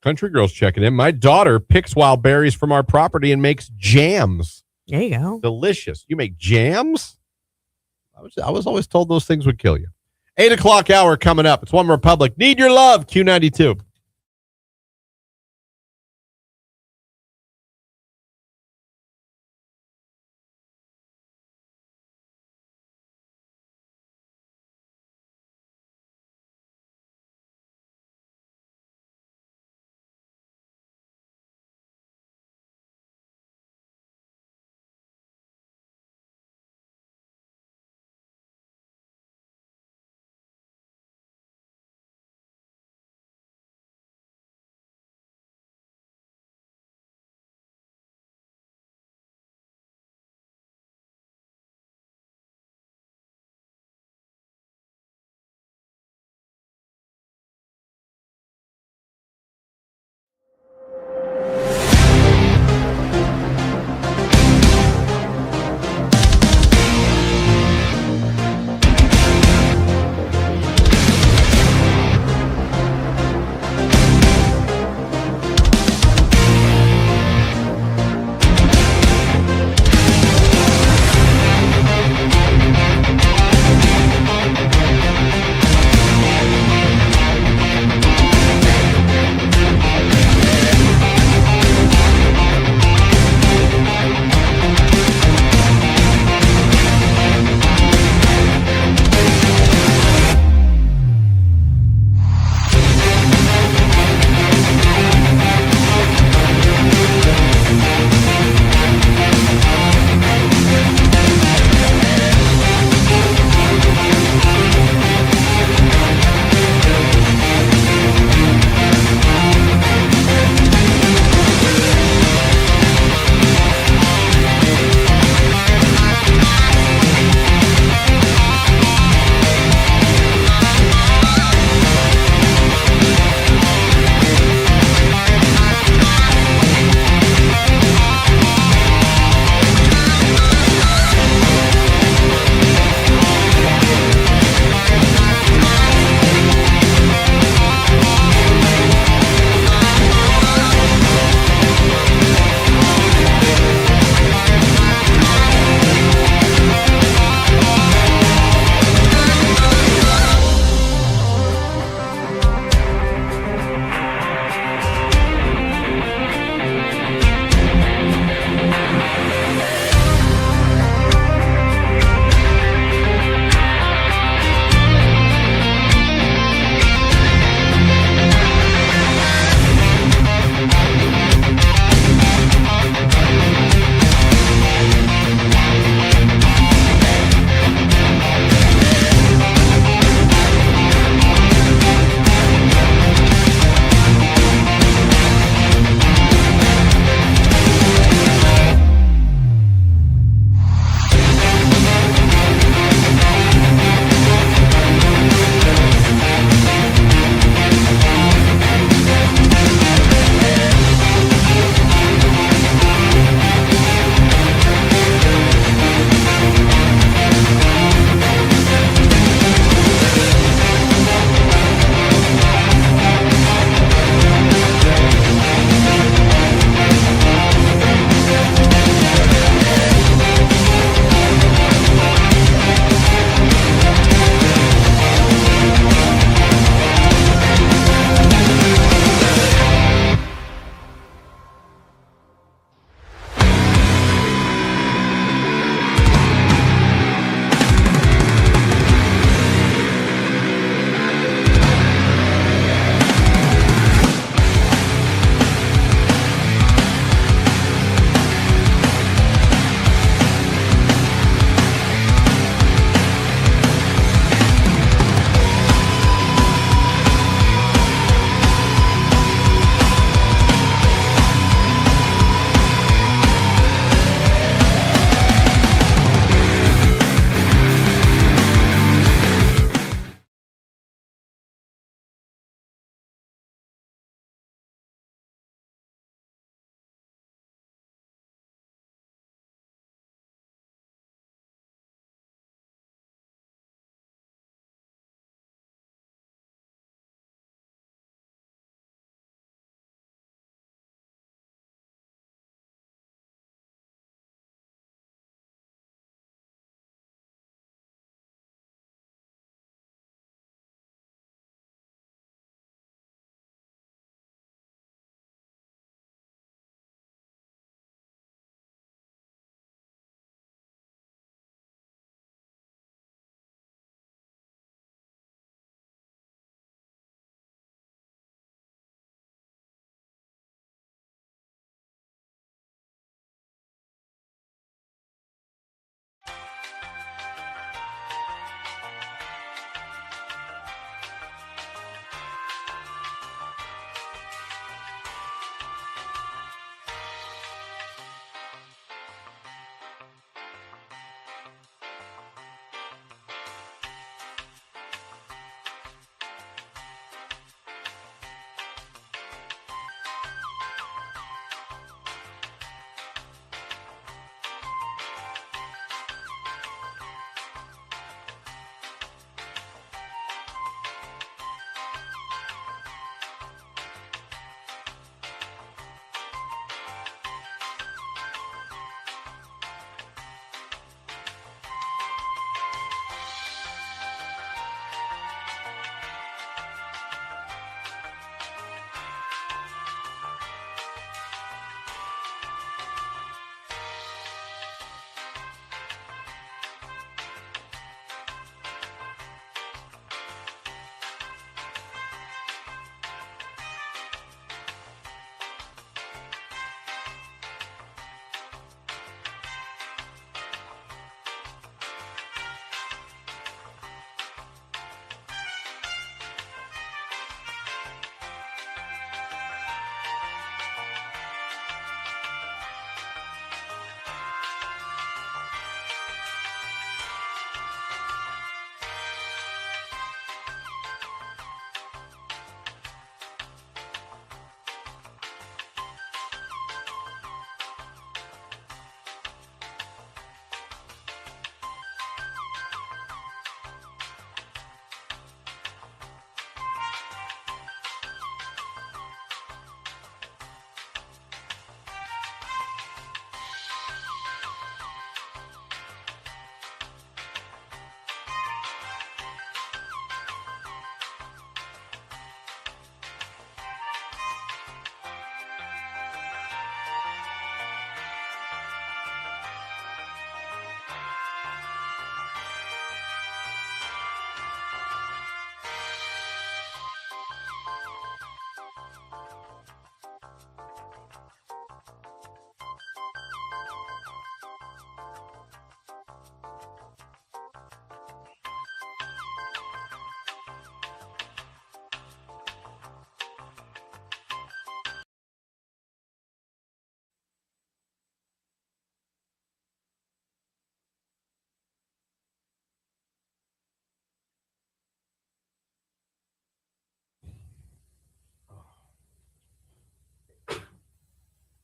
Country girls checking in. My daughter picks wild berries from our property and makes jams. There you go. Delicious. You make jams? I was always told those things would kill you. 8 o'clock hour coming up. It's One Republic. Need your love. Q92.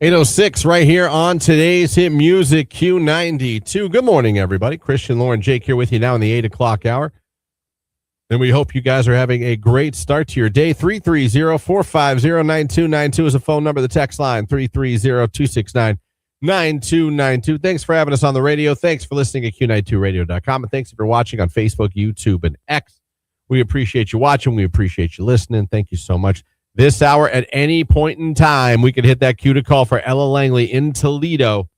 8:06 right here on today's Hit Music Q92. Good morning, everybody. Christian, Lauren, Jake here with you now in the 8 o'clock hour. And we hope you guys are having a great start to your day. 330-450-9292 is a phone number. The text line, 330-269-9292. Thanks for having us on the radio. Thanks for listening at Q92radio.com. And thanks for watching on Facebook, YouTube, and X. We appreciate you watching. We appreciate you listening. Thank you so much. This hour, at any point in time, we could hit that cue to call for Ella Langley in Toledo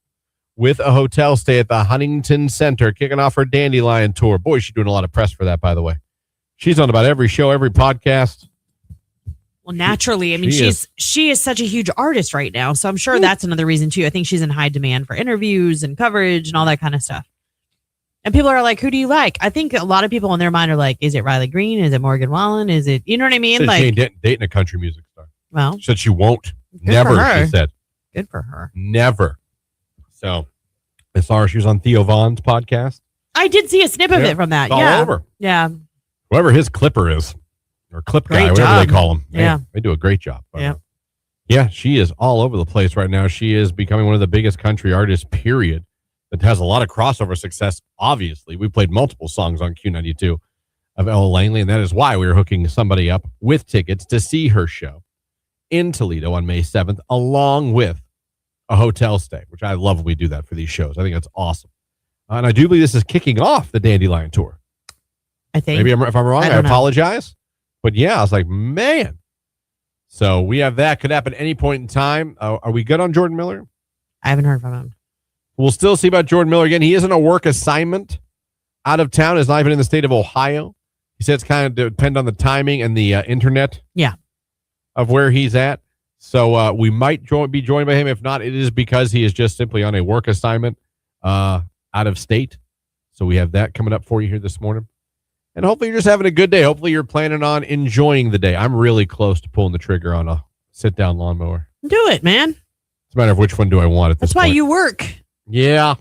with a hotel stay at the Huntington Center, kicking off her Dandelion tour. Boy, she's doing a lot of press for that, by the way. She's on about every show, every podcast. Well, naturally, I mean, she is such a huge artist right now, so I'm sure that's another reason too. I think she's in high demand for interviews and coverage and all that kind of stuff. And people are like, "Who do you like?" I think a lot of people in their mind are like, "Is it Riley Green? Is it Morgan Wallen? Is it?" You know what I mean? She like ain't dating a country music star. Well, she said she won't. Never. She said. Good for her. Never. So I saw her. She was on Theo Vaughn's podcast. I did see a snip of it from that. All over. Yeah. Whoever his clipper is, or clip guy, whatever they call him. Yeah. They do a great job. Yeah. Yeah, she is all over the place right now. She is becoming one of the biggest country artists, period, that has a lot of crossover success, obviously. We played multiple songs on Q92 of Ella Langley, and that is why we were hooking somebody up with tickets to see her show in Toledo on May 7th, along with a hotel stay, which I love when we do that for these shows. I think that's awesome. And I do believe this is kicking off the Dandelion Tour. I think. Maybe if I'm wrong, I don't know. apologize. But yeah, I was like, man. So we have that. Could happen at any point in time. Are we good on Jordan Miller? I haven't heard from him. We'll still see about Jordan Miller again. He is in a work assignment out of town. Is not even in the state of Ohio. He said it's kind of depend on the timing and the internet. Yeah. Of where he's at. So we might be joined by him. If not, it is because he is just simply on a work assignment out of state. So we have that coming up for you here this morning. And hopefully you're just having a good day. Hopefully you're planning on enjoying the day. I'm really close to pulling the trigger on a sit-down lawnmower. Do it, man. It's a matter of which one do I want at this That's why point. you work. Yeah.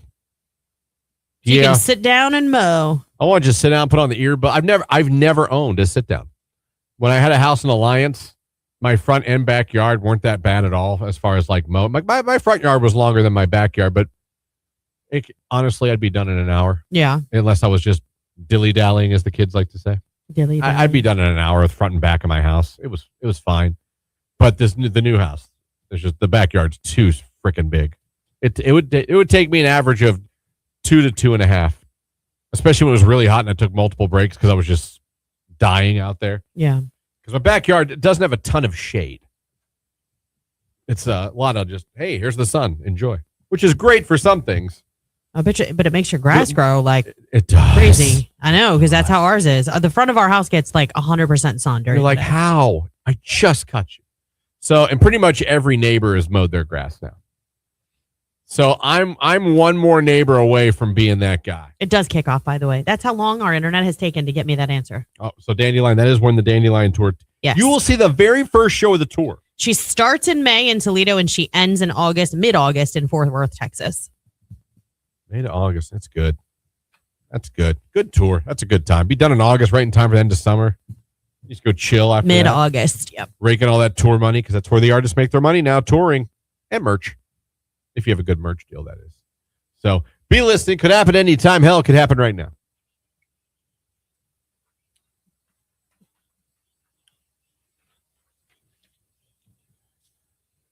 You can sit down and mow. I want to just sit down, put on the earbud. I've never owned a sit-down. When I had a house in Alliance, my front and backyard weren't that bad at all as far as like mow. My front yard was longer than my backyard, but honestly, I'd be done in an hour. Yeah. Unless I was just dilly-dallying, as the kids like to say. I'd be done in an hour with front and back of my house. It was fine. But the new house, there's just the backyard's too freaking big. It would take me an average of 2 to 2.5, especially when it was really hot and I took multiple breaks because I was just dying out there. Yeah. Because my backyard doesn't have a ton of shade. It's a lot of just, hey, here's the sun, enjoy, which is great for some things. I bet you, but it makes your grass grow like it does. crazy. I know, because that's how ours is. The front of our house gets like 100% sun during You're like, the day. how? I just cut you. So, and pretty much every neighbor has mowed their grass now. So I'm one more neighbor away from being that guy. It does kick off, by the way. That's how long our internet has taken to get me that answer. Oh, so Dandelion, that is when the Dandelion tour. Yes. You will see the very first show of the tour. She starts in May in Toledo and she ends in mid-August in Fort Worth, Texas. May to August. That's good. That's good. Good tour. That's a good time. Be done in August, right in time for the end of summer. Just go chill after Mid-August, yep. Raking all that tour money because that's where the artists make their money now, touring and merch. If you have a good merch deal, that is. So be listening. Could happen anytime. Hell, it could happen right now.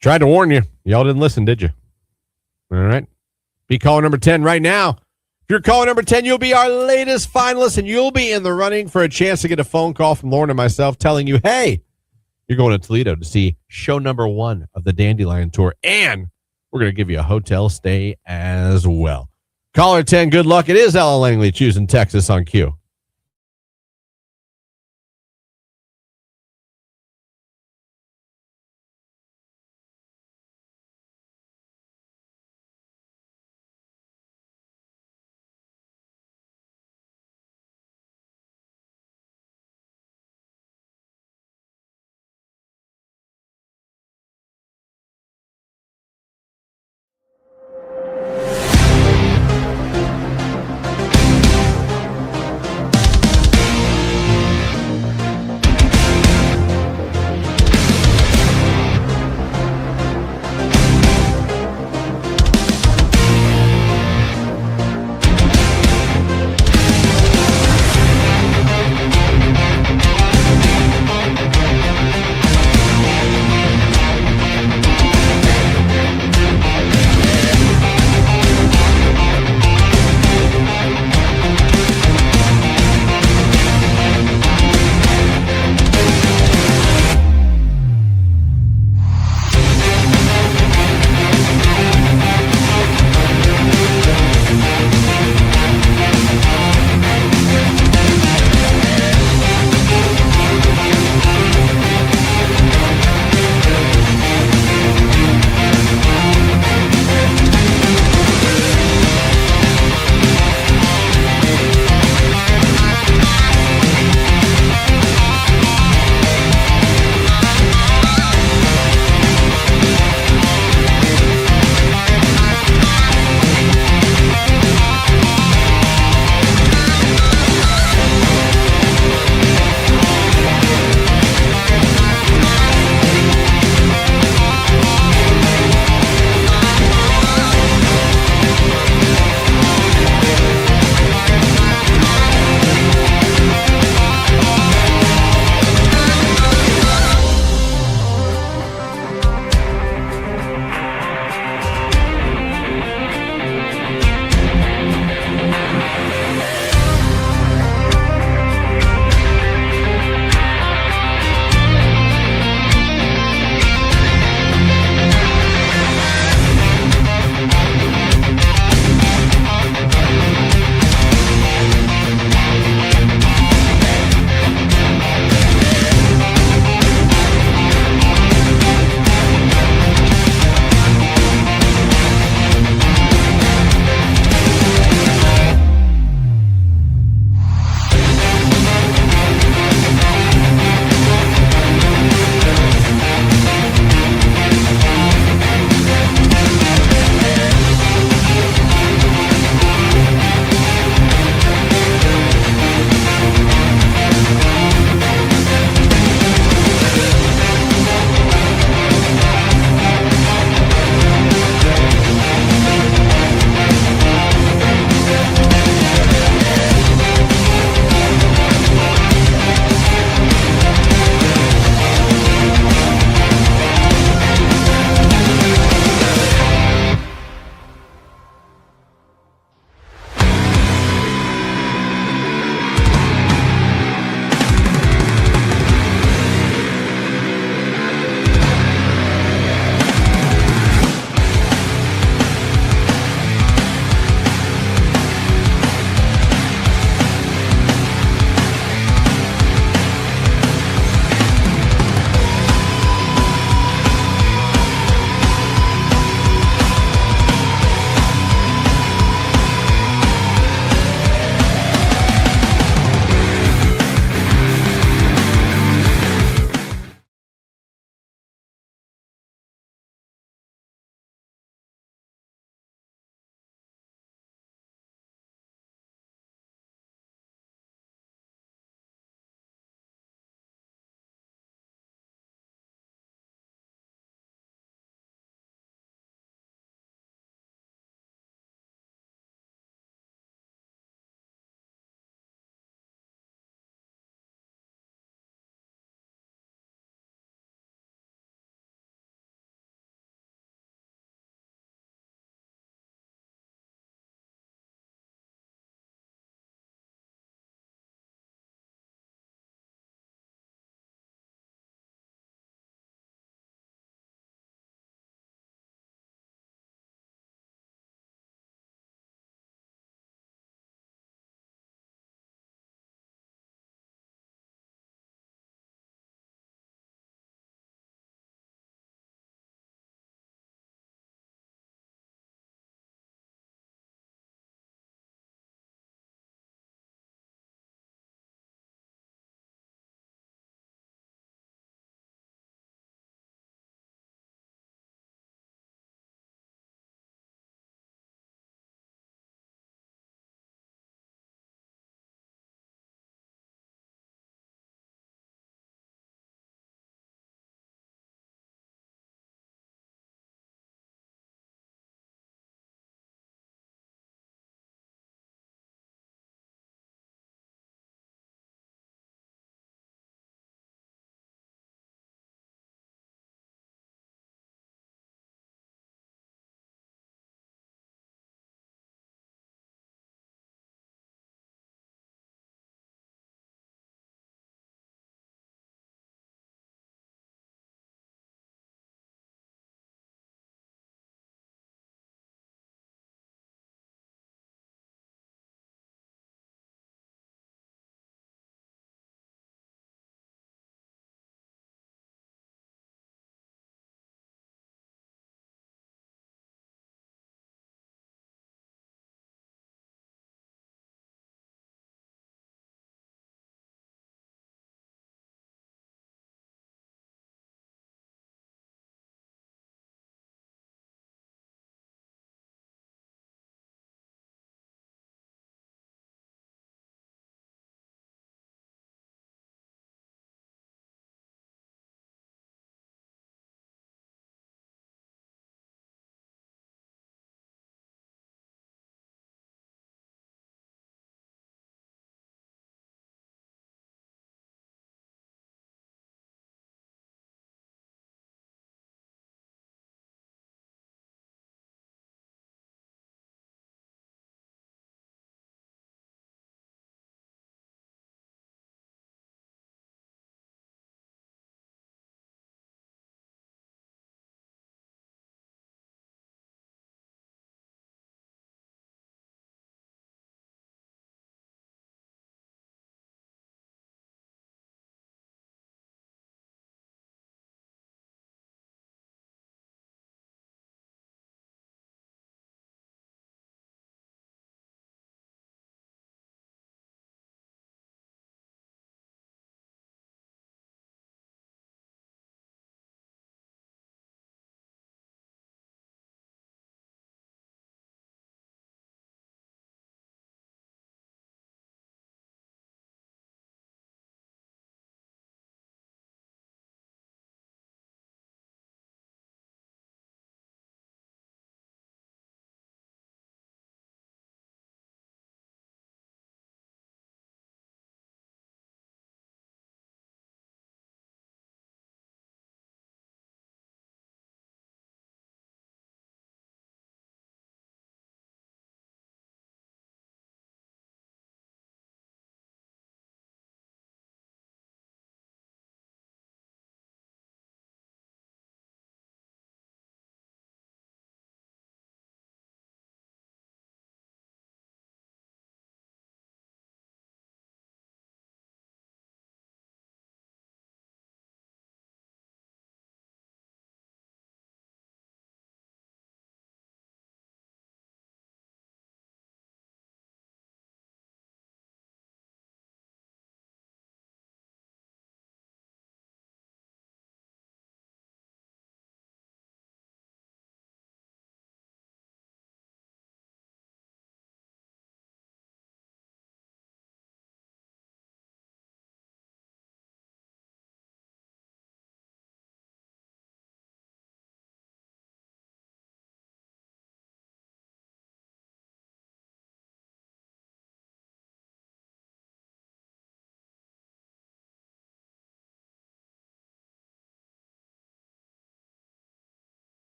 Tried to warn you. Y'all didn't listen, did you? All right. Be caller number 10 right now. If you're caller number 10, you'll be our latest finalist, and you'll be in the running for a chance to get a phone call from Lauren and myself telling you, hey, you're going to Toledo to see show number 1 of the Dandelion Tour, and we're going to give you a hotel stay as well. Caller 10, good luck. It is Ella Langley choosing Texas on Q.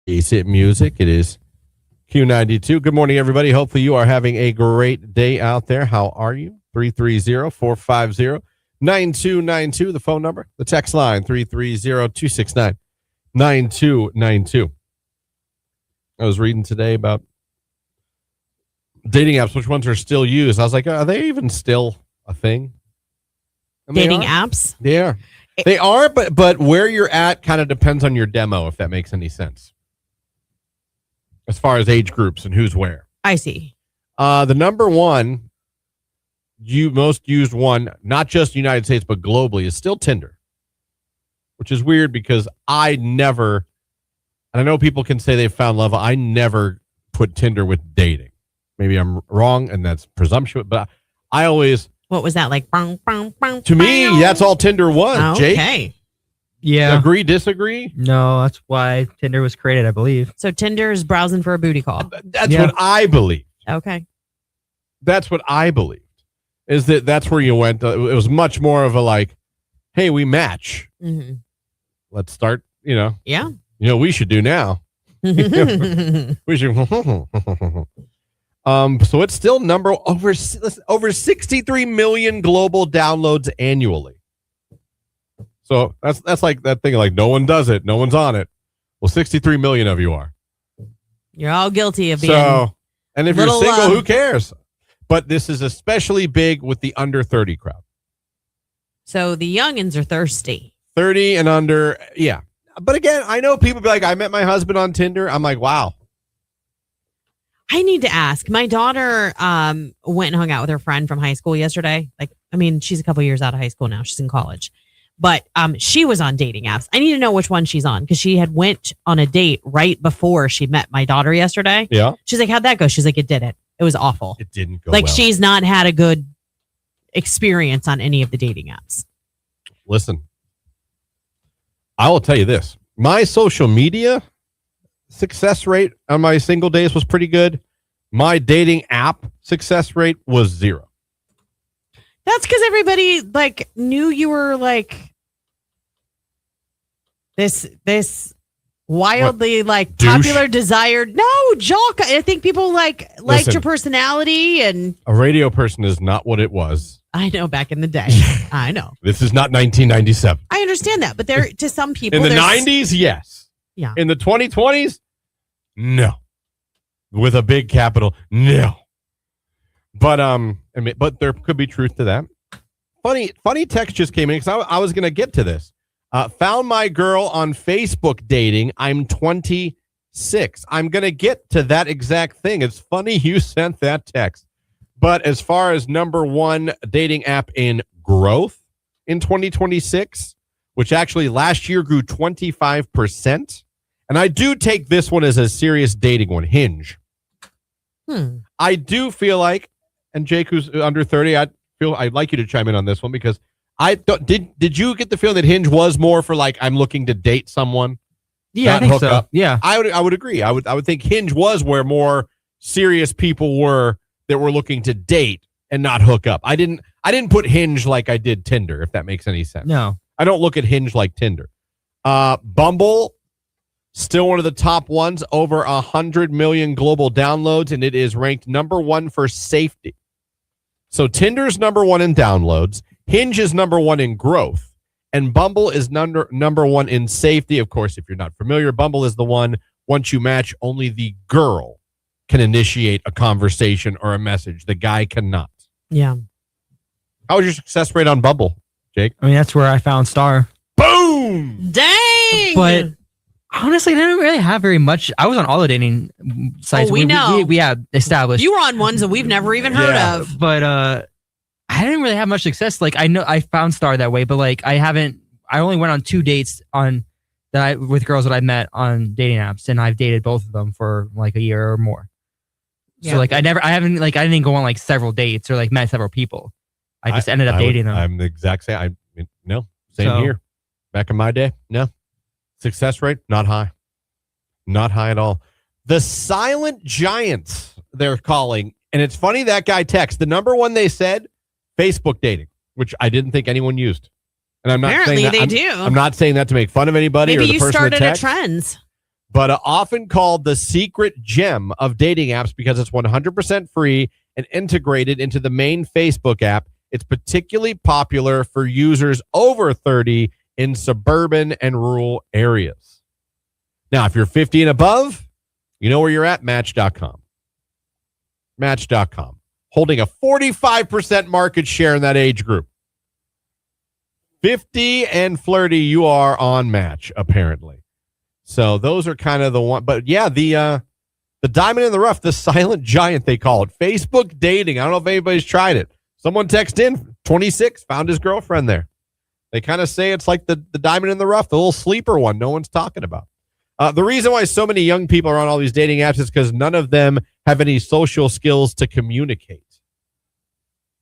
Ace It Music. It is Q92. Good morning, everybody. Hopefully you are having a great day out there. How are you? 330-450-9292, the phone number. The text line, 330-269-9292. I was reading today about dating apps, which ones are still used. I was like, are they even still a thing? And Dating apps? They are. They are, but where you're at kind of depends on your demo, if that makes any sense. As far as age groups and who's where. I see. The number one, most used one, not just United States, but globally, is still Tinder. Which is weird because I never, and I know people can say they found love, I never put Tinder with dating. Maybe I'm wrong and that's presumptuous, but I always... What was that like? To me, that's all Tinder was, Jake. Okay. Yeah. Agree, disagree? No, that's why Tinder was created, I believe. So Tinder is browsing for a booty call. That's what I believe. Okay. That's what I believed. Is that's where you went. It was much more of a like, hey, we match. Mm-hmm. Let's start, Yeah. We should do now. We should. So it's still over 63 million global downloads annually. So that's like that thing, like no one does it, no one's on it. Well, 63 million of you are. You're all guilty of being. So, and if you're single, who cares? But this is especially big with the under 30 crowd. So the youngins are thirsty. 30 and under, yeah. But again, I know people be like, I met my husband on Tinder. I'm like, wow. I need to ask. My daughter went and hung out with her friend from high school yesterday. She's a couple years out of high school now. She's in college. But she was on dating apps. I need to know which one she's on because she had went on a date right before she met my daughter yesterday. Yeah. She's like, how'd that go? She's like, it didn't. It was awful. It didn't go well. She's not had a good experience on any of the dating apps. Listen, I will tell you this. My social media success rate on my single days was pretty good. My dating app success rate was 0. That's because everybody knew you were this wildly popular, desired. No, jock. I think people liked your personality, and a radio person is not what it was. I know back in the day. I know this is not 1997. I understand that, but there to some people in the 90s, yes. Yeah. In the 2020s, no. With a big capital, no. But there could be truth to that. Funny text just came in because I was going to get to this. Found my girl on Facebook dating. I'm 26. I'm going to get to that exact thing. It's funny you sent that text. But as far as number one dating app in growth in 2026, which actually last year grew 25%. And I do take this one as a serious dating one, Hinge. I do feel like, and Jake, who's under 30, I'd like you to chime in on this one because did you get the feeling that Hinge was more for I'm looking to date someone? Yeah, I think so. Up? Yeah, I would agree. I would think Hinge was where more serious people were that were looking to date and not hook up. I didn't put Hinge like I did Tinder, if that makes any sense. No, I don't look at Hinge like Tinder. Bumble, still one of the top ones, over 100 million global downloads, and it is ranked number one for safety. So Tinder's number one in downloads, Hinge is number one in growth, and Bumble is number one in safety. Of course, if you're not familiar, Bumble is the one, once you match, only the girl can initiate a conversation or a message. The guy cannot. Yeah. How was your success rate on Bumble, Jake? That's where I found Star. Boom! Dang! But honestly, I didn't really have very much. I was on all the dating sites. We know. We had established. You were on ones that we've never even heard of. But I didn't really have much success. I know I found Star that way, but I only went on 2 dates with girls that I met on dating apps, and I've dated both of them for a year or more. Yeah. So I didn't go on several dates or met several people. I just ended up dating them. I'm the exact same. Same here. Back in my day, no. Success rate, not high. Not high at all. The silent giants, they're calling. And it's funny that guy text. The number one they said, Facebook dating, which I didn't think anyone used. And I'm not Apparently saying that. They do. I'm not saying that to make fun of anybody Maybe or the you person started that a text. trend. but often called the secret gem of dating apps because it's 100% free and integrated into the main Facebook app. It's particularly popular for users over 30 in suburban and rural areas. Now, if you're 50 and above, you know where you're at, Match.com. Match.com, holding a 45% market share in that age group. 50 and flirty, you are on Match, apparently. So those are kind of the one. But yeah, the diamond in the rough, the silent giant, they call it. Facebook dating. I don't know if anybody's tried it. Someone text in, 26, found his girlfriend there. They kind of say it's like the diamond in the rough, the little sleeper one no one's talking about. The reason why so many young people are on all these dating apps is because none of them have any social skills to communicate.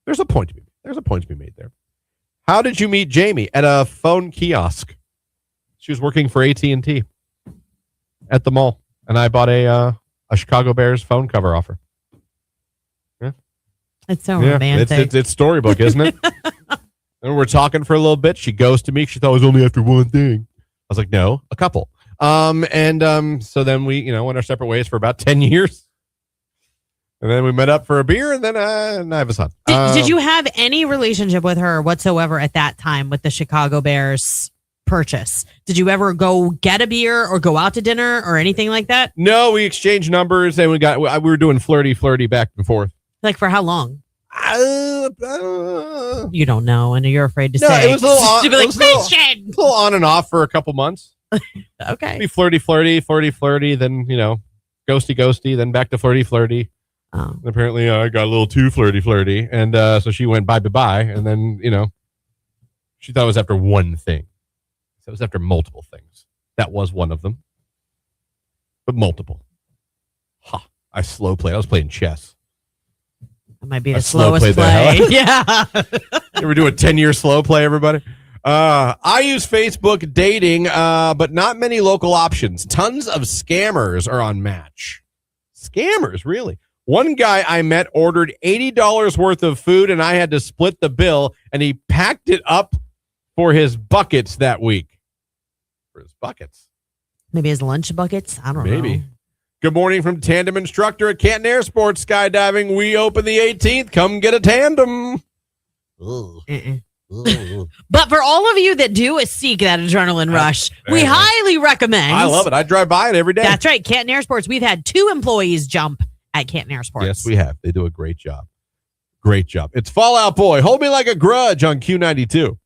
There's a point to be made. There's a point to be made there. How did you meet Jamie? At a phone kiosk. She was working for AT&T at the mall, and I bought a Chicago Bears phone cover offer. Yeah. It's so romantic. It's storybook, isn't it? And we're talking for a little bit. She goes to me. She thought it was only after one thing. I was like, no, a couple. So then we, went our separate ways for about 10 years. And then we met up for a beer, and then I have a son. Did you have any relationship with her whatsoever at that time with the Chicago Bears purchase? Did you ever go get a beer or go out to dinner or anything like that? No, we exchanged numbers, and we were doing flirty back and forth. Like for how long? You don't know, and you're afraid to say. It was a little on, to be like, Christian! A little on and off for a couple months. Okay. Be flirty, then, ghosty, then back to flirty. Oh. And apparently I got a little too flirty. And so she went bye. And then, she thought it was after one thing. So it was after multiple things. That was one of them. But multiple. I slow played. I was playing chess. That might be the slowest play. Yeah. You ever do a 10-year slow play, everybody? I use Facebook dating, but not many local options. Tons of scammers are on Match. Scammers, really? One guy I met ordered $80 worth of food, and I had to split the bill, and he packed it up for his buckets that week. For his buckets. Maybe his lunch buckets? I don't know. Maybe. Good morning from Tandem Instructor at Canton Air Sports Skydiving. We open the 18th. Come get a tandem. But for all of you that do seek that adrenaline rush, we highly recommend. I love it. I drive by it every day. That's right. Canton Air Sports. We've had 2 employees jump at Canton Air Sports. Yes, we have. They do a great job. Great job. It's Fallout Boy. Hold Me Like a Grudge on Q92.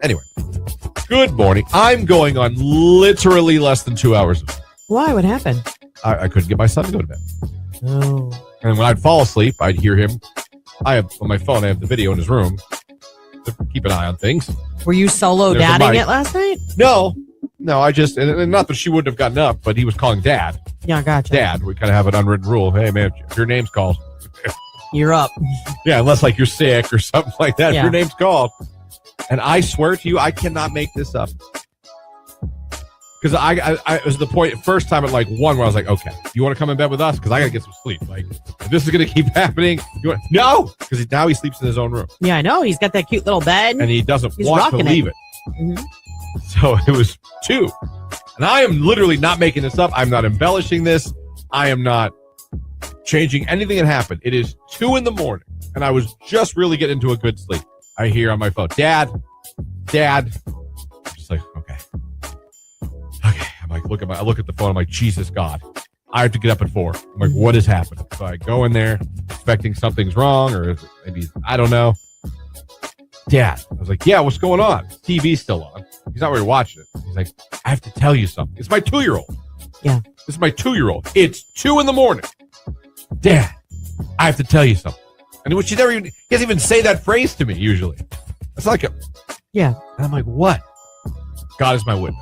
Anyway, good morning. I'm going on literally less than 2 hours. Why? What happened? I couldn't get my son to go to bed. Oh. And when I'd fall asleep, I'd hear him. I have on my phone, I have the video in his room to keep an eye on things. Were you solo dadding it last night? No, I just, and not that she wouldn't have gotten up, but he was calling Dad. Yeah, gotcha. Dad, we kind of have an unwritten rule. Hey, man, if your name's called. You're up. Yeah, unless like you're sick or something like that. Yeah. If your name's called. And I swear to you, I cannot make this up. Because I was the point, first time at like 1 where I was like, okay, you want to come in bed with us? Because I got to get some sleep. Like, if this is going to keep happening, no! Because now he sleeps in his own room. Yeah, I know. He's got that cute little bed. And he doesn't want to leave it. Mm-hmm. So it was 2. And I am literally not making this up. I'm not embellishing this. I am not changing anything that happened. It is 2 in the morning. And I was just really getting into a good sleep. I hear on my phone, Dad. I'm just like, okay. I'm like, I look at the phone. I'm like, Jesus God, I have to get up at 4. I'm like, what is happening? So I go in there expecting something's wrong, or maybe, I don't know. Dad. I was like, yeah, what's going on? TV's still on. He's not really watching it. He's like, I have to tell you something. It's my 2-year-old. Yeah. This is my 2-year-old. It's 2 in the morning. Dad, I have to tell you something. And which he doesn't even say that phrase to me usually. It's like Yeah. And I'm like, what? God is my witness.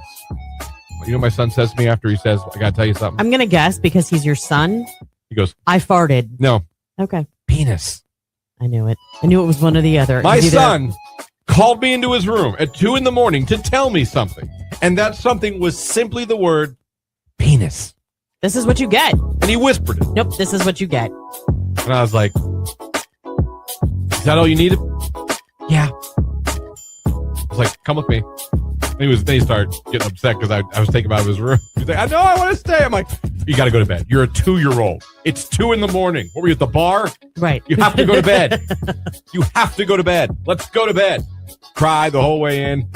You know what my son says to me after he says, I got to tell you something? I'm going to guess because he's your son. He goes, I farted. no, Okay. penis. I knew it. I knew it was one or the other. My son called me into his room at 2 a.m. to tell me something. And that something was simply the word penis. This is what you get. And he whispered it. Nope. This is what you get. And I was like, is that all you needed? Yeah. I was like, come with me. Then he started getting upset because I was taking him out of his room. He's like, I know, I want to stay. I'm like, you got to go to bed. You're a 2-year-old. It's 2 a.m. What were you at the bar? Right. You have to go to bed. You have to go to bed. Let's go to bed. Cry the whole way in.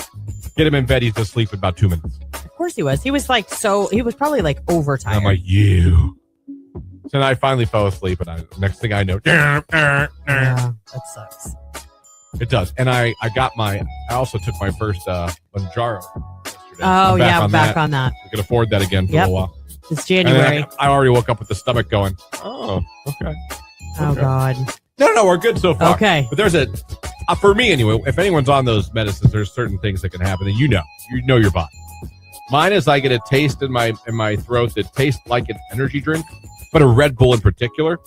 Get him in bed. He's asleep in about 2 minutes. Of course he was. He was he was probably like overtired. And I'm like, you. So then I finally fell asleep, and next thing I know, yeah, that sucks. it does. And I also took my first Manjaro yesterday. Oh, I'm yeah, back on that. I can afford that again for a little while. It's January. I already woke up with the stomach going, oh, okay. Oh, God. No, we're good so far. Okay. But there's for me anyway, if anyone's on those medicines, there's certain things that can happen, and you know your body. Mine is I get a taste in my throat that tastes like an energy drink, but a Red Bull in particular.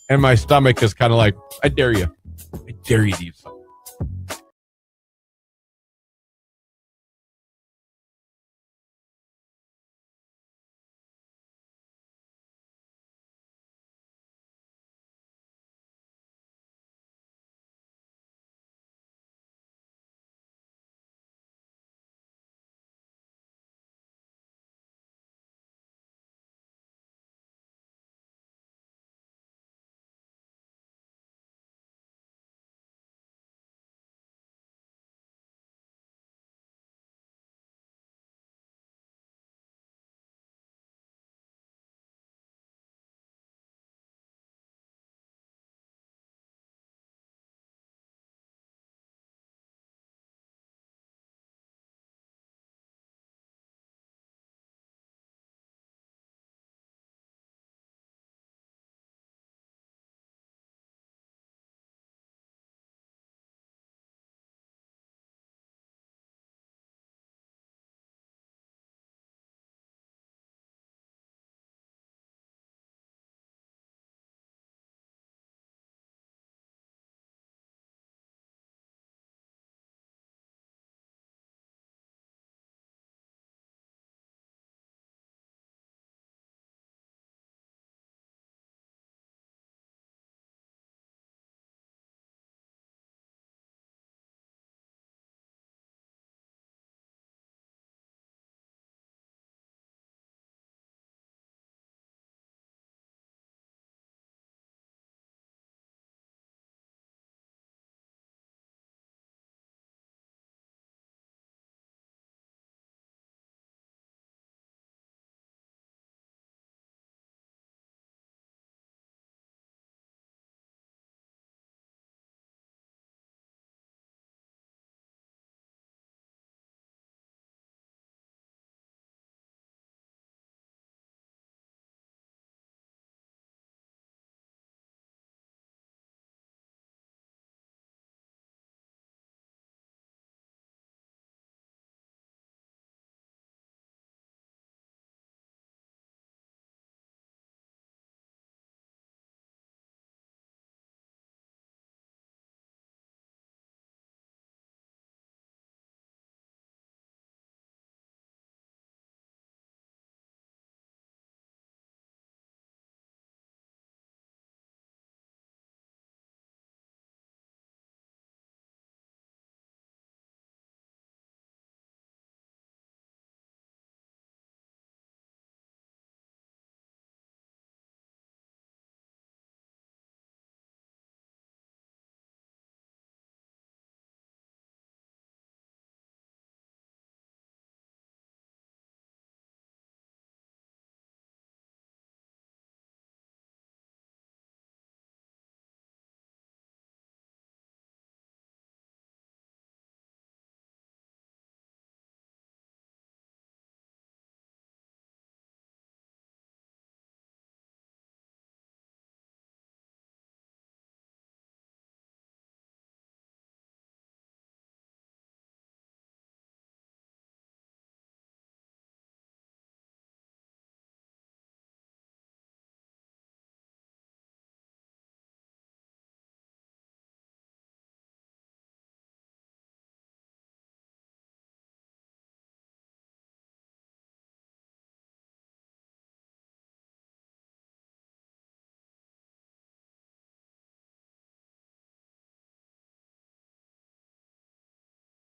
And my stomach is kind of like, I dare you. I dare you to eat something.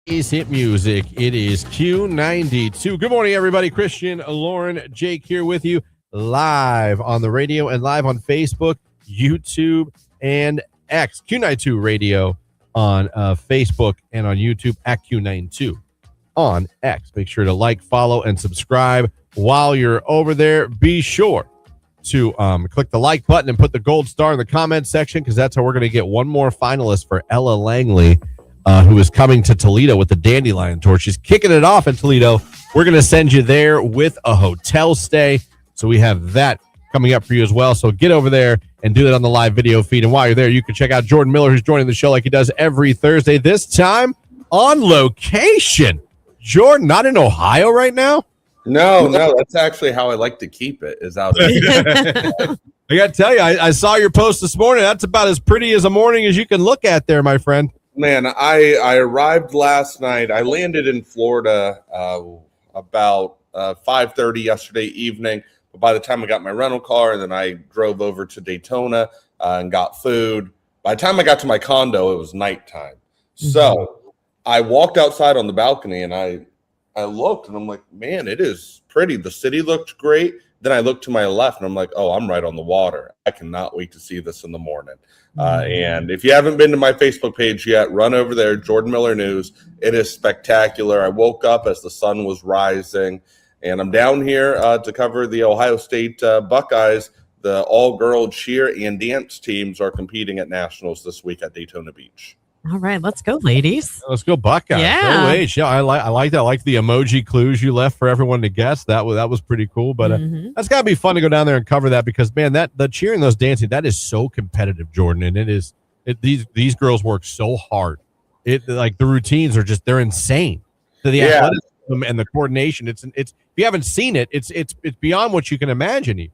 Is hit music. It is Q92. Good morning, everybody. Christian, Lauren, Jake here with you live on the radio and live on Facebook, YouTube, and X. Q92 Radio on Facebook and on YouTube at Q92 on X. Make sure to like, follow, and subscribe while you're over there. Be sure to click the like button and put the gold star in the comment section, because that's how we're going to get one more finalist for Ella Langley, who is coming to Toledo with the Dandelion Tour. She's kicking it off in Toledo. We're going to send you there with a hotel stay. So we have that coming up for you as well. So get over there and do that on the live video feed. And while you're there, you can check out Jordan Miller, who's joining the show like he does every Thursday, this time on location. Jordan, not in Ohio right now? No, that's actually how I like to keep it, is out there. I got to tell you, I saw your post this morning. That's about as pretty as a morning as you can look at there, my friend. Man, I arrived last night. I landed in Florida about 5:30 yesterday evening. But by the time I got my rental car, and then I drove over to Daytona and got food. By the time I got to my condo, it was nighttime. Mm-hmm. So I walked outside on the balcony, and I looked, and I'm like, man, it is pretty. The city looked great. Then I looked to my left, and I'm like, oh, I'm right on the water. I cannot wait to see this in the morning. And if you haven't been to my Facebook page yet, run over there, Jordan Miller News. It is spectacular. I woke up as the sun was rising, and I'm down here to cover the Ohio State Buckeyes. The all-girl cheer and dance teams are competing at Nationals this week at Daytona Beach. All right, let's go, ladies. Let's go, Buckeyes. Yeah. Yeah, I like that. I like the emoji clues you left for everyone to guess. That was pretty cool. But that's got to be fun to go down there and cover that, because, man, the cheering, those dancing, that is so competitive, Jordan. And these girls work so hard. Like the routines are they're insane. So the athleticism and the coordination, it's if you haven't seen it, it's beyond what you can imagine even.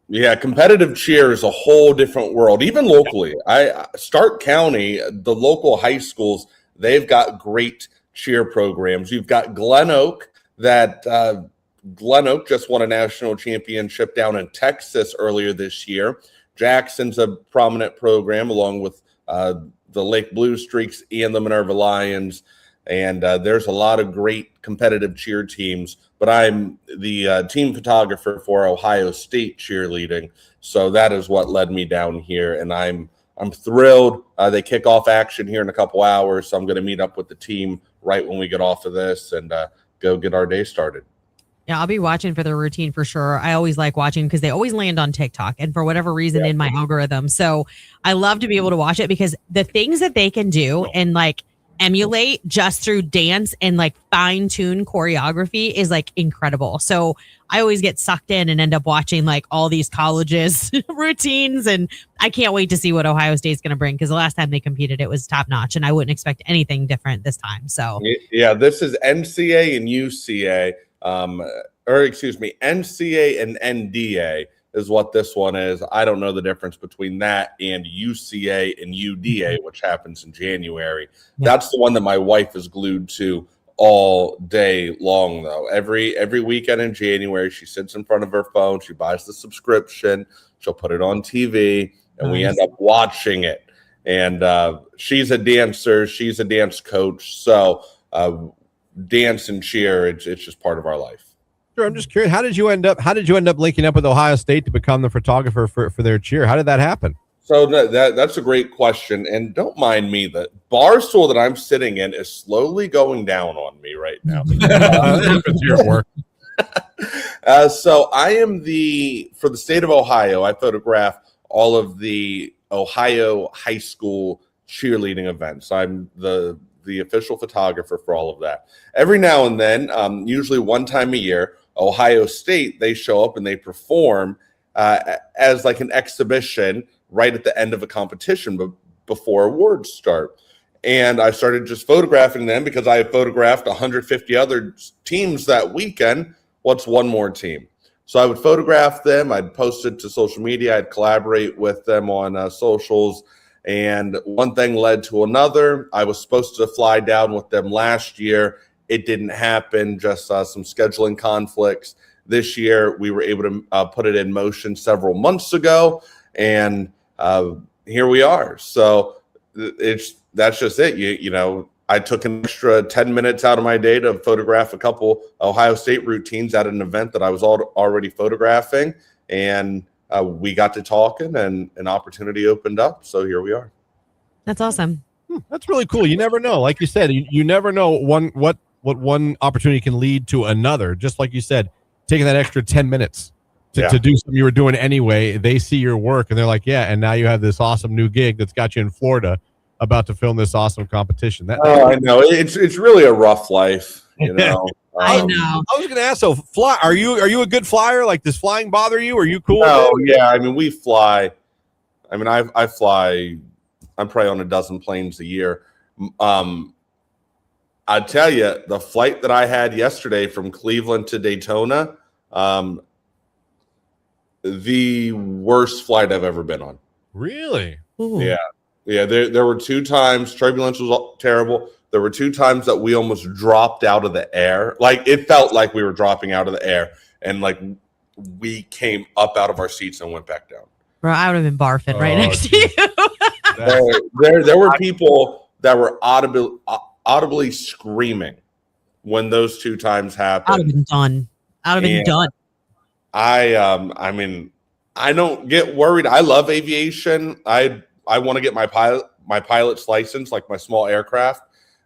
Yeah, competitive cheer is a whole different world, even locally. Stark County, the local high schools, they've got great cheer programs. You've got Glen Oak, Glen Oak just won a national championship down in Texas earlier this year. Jackson's a prominent program, along with the Lake Blue Streaks and the Minerva Lions. And there's a lot of great competitive cheer teams. But I'm the team photographer for Ohio State cheerleading, so that is what led me down here, and I'm thrilled. They kick off action here in a couple hours, so I'm going to meet up with the team right when we get off of this and go get our day started. Yeah, I'll be watching for their routine for sure. I always like watching because they always land on TikTok, and for whatever reason in my algorithm. So I love to be able to watch it, because the things that they can do and like emulate just through dance and like fine-tune choreography is like incredible. So I always get sucked in and end up watching like all these colleges routines, and I can't wait to see what Ohio State's going to bring, because the last time they competed it was top notch, and I wouldn't expect anything different this time. So yeah, this is NCA and UCA, NCA and NDA is what this one is. I don't know the difference between that and UCA and UDA, which happens in January. Yeah. That's the one that my wife is glued to all day long, though. Every weekend in January, she sits in front of her phone. She buys the subscription. She'll put it on TV, and we end up watching it. And she's a dancer. She's a dance coach. So dance and cheer, it's just part of our life. Sure, I'm just curious. How did you end up linking up with Ohio State to become the photographer for their cheer? How did that happen? So that's a great question. And don't mind me, the bar stool that I'm sitting in is slowly going down on me right now. It's your work. So I am for the state of Ohio, I photograph all of the Ohio high school cheerleading events. I'm the official photographer for all of that. Every now and then, usually one time a year, Ohio State, they show up and they perform as like an exhibition right at the end of a competition, but before awards start. And I started just photographing them because I had photographed 150 other teams that weekend. What's one more team? So I would photograph them. I'd post it to social media. I'd collaborate with them on socials. And one thing led to another. I was supposed to fly down with them last year. It didn't happen, just some scheduling conflicts. This year, we were able to put it in motion several months ago, and here we are. So that's just it. You know, I took an extra 10 minutes out of my day to photograph a couple Ohio State routines at an event that I was already photographing. And we got to talking and an opportunity opened up. So here we are. That's awesome. That's really cool. You never know. Like you said, you never know what one opportunity can lead to another. Just like you said, taking that extra 10 minutes to do something you were doing anyway. They see your work and they're like, yeah, and now you have this awesome new gig that's got you in Florida about to film this awesome competition. I know. It's really a rough life, you know. I know. I was going to ask, so fly, are you a good flyer? Like, does flying bother you? Are you cool? Oh, yeah. I mean, we fly. I mean, I fly. I'm probably on a dozen planes a year. I tell you, the flight that I had yesterday from Cleveland to Daytona, the worst flight I've ever been on. Really? Ooh. Yeah. Yeah, there were 2 times. Turbulence was terrible. There were 2 times that we almost dropped out of the air. Like, it felt like we were dropping out of the air. And, like, we came up out of our seats and went back down. Bro, I would have been barfing right next to you. There were people that were audibly screaming when those 2 times happened. I would have been done. I would have been done. I mean, I don't get worried. I love aviation. I want to get my pilot's license, like my small aircraft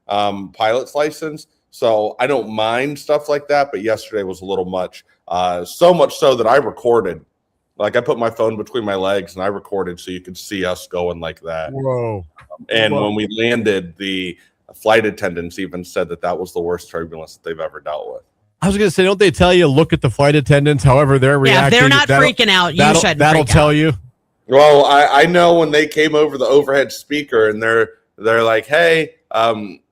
pilot's license. So I don't mind stuff like that. But yesterday was a little much. So much so that I recorded. Like, I put my phone between my legs and I recorded so you could see us going like that. Whoa. And when we landed, the flight attendants even said that was the worst turbulence that they've ever dealt with. I was going to say, don't they tell you, look at the flight attendants, however they're reacting? Yeah, if they're not freaking out, you shouldn't. That'll tell you. Well, I know when they came over the overhead speaker and they're like, hey,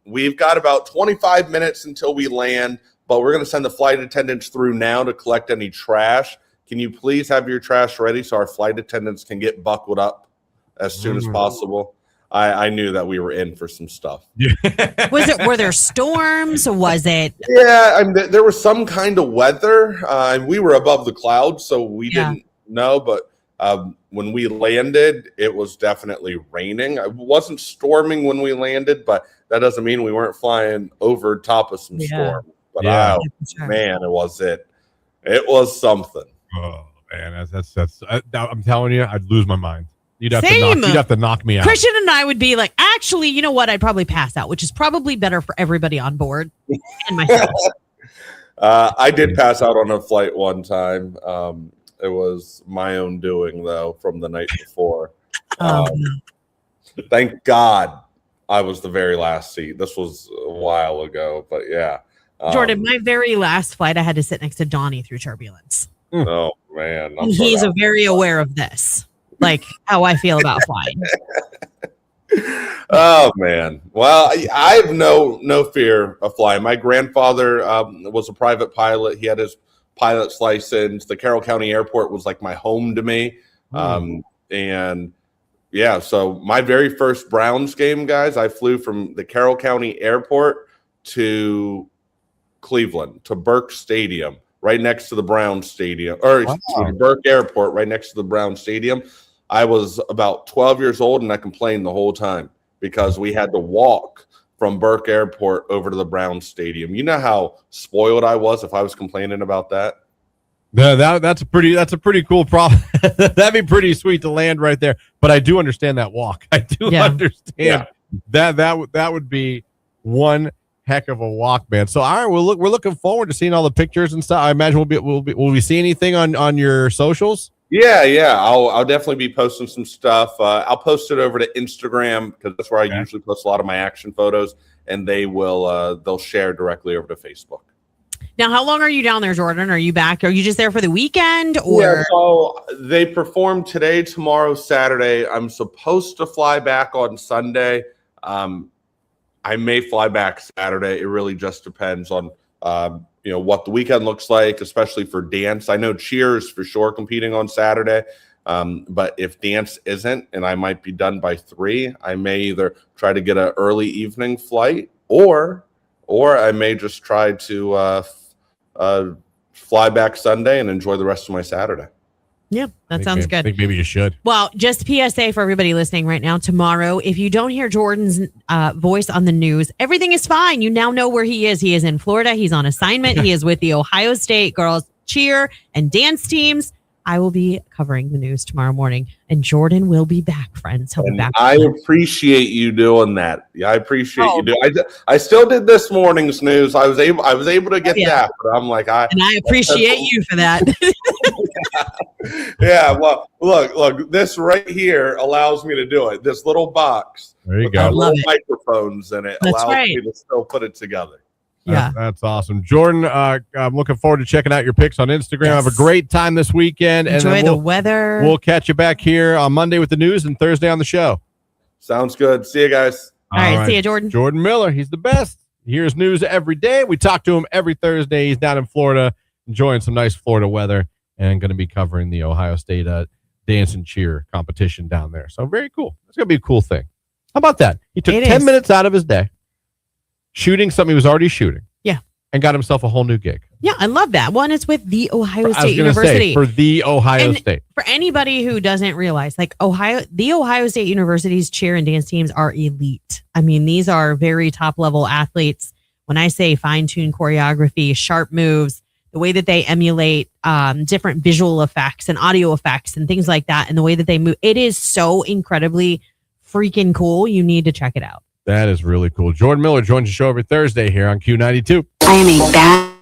we've got about 25 minutes until we land, but we're going to send the flight attendants through now to collect any trash. Can you please have your trash ready so our flight attendants can get buckled up as soon as possible? I knew that we were in for some stuff. Were there storms? Was it? Yeah, I mean, there was some kind of weather. We were above the clouds, so we didn't know, but when we landed, it was definitely raining. It wasn't storming when we landed, but that doesn't mean we weren't flying over top of some storm. But man, it was something. Oh man, that's I'm telling you, I'd lose my mind. You'd have to knock me out. Christian and I would be like, actually, you know what? I'd probably pass out, which is probably better for everybody on board and myself. I did pass out on a flight one time. It was my own doing, though, from the night before. Thank God I was the very last seat. This was a while ago, but yeah. Jordan, my very last flight, I had to sit next to Donnie through turbulence. Oh, man. He's very aware of this, like how I feel about flying. Oh, man. Well, I have no fear of flying. My grandfather was a private pilot. He had his pilot's license. The Carroll County Airport was like my home to me. And yeah, so my very first Browns game, guys, I flew from the Carroll County Airport to Cleveland, to Burke Stadium, right next to the Browns Stadium, or to Burke Airport, right next to the Browns Stadium. I was about 12 years old and I complained the whole time because we had to walk from Burke Airport over to the Browns Stadium. You know how spoiled I was if I was complaining about that? Yeah, that's a pretty cool problem. That'd be pretty sweet to land right there. But I do understand that walk. I do understand that would be one heck of a walk, man. So all right, we're looking forward to seeing all the pictures and stuff. I imagine will we see anything on your socials? Yeah. I'll definitely be posting some stuff. I'll post it over to Instagram because that's where I usually post a lot of my action photos, and they'll share directly over to Facebook. Now, how long are you down there, Jordan? Are you back? Are you just there for the weekend? Or yeah, so they perform today, tomorrow, Saturday. I'm supposed to fly back on Sunday. I may fly back Saturday. It really just depends on what the weekend looks like, especially for dance. I know cheers for sure competing on Saturday. But if dance isn't, and I might be done by 3, I may either try to get an early evening flight or I may just try to fly back Sunday and enjoy the rest of my Saturday. Yeah, that sounds I good. think maybe you should. Well, just PSA for everybody listening right now. Tomorrow, if you don't hear Jordan's voice on the news, everything is fine. You now know where he is. He is in Florida. He's on assignment. He is with the Ohio State girls cheer and dance teams. I will be covering the news tomorrow morning, and Jordan will be back, friends. He'll be back. I appreciate you doing that. Yeah, I appreciate you doing. I still did this morning's news. I was able to get that, but I'm like, and I appreciate you for that. Yeah, well, look, this right here allows me to do it. This little box. There you with go. little microphones in it That's allows right. me to still put it together. Yeah. That's awesome. Jordan, I'm looking forward to checking out your pics on Instagram. Yes. Have a great time this weekend. Enjoy and the weather. We'll catch you back here on Monday with the news and Thursday on the show. Sounds good. See you guys. All right. See you, Jordan. Jordan Miller. He's the best. He hears news every day. We talk to him every Thursday. He's down in Florida enjoying some nice Florida weather and going to be covering the Ohio State dance and cheer competition down there. So very cool. It's going to be a cool thing. How about that? He took 10 minutes out of his day shooting something he was already shooting. Yeah. And got himself a whole new gig. Yeah, I love that. One is with the Ohio State University. For the Ohio State. For anybody who doesn't realize, like the Ohio State University's cheer and dance teams are elite. I mean, these are very top level athletes. When I say fine-tuned choreography, sharp moves, the way that they emulate different visual effects and audio effects and things like that, and the way that they move, it is so incredibly freaking cool. You need to check it out. That is really cool. Jordan Miller joins the show every Thursday here on Q92. I am a bad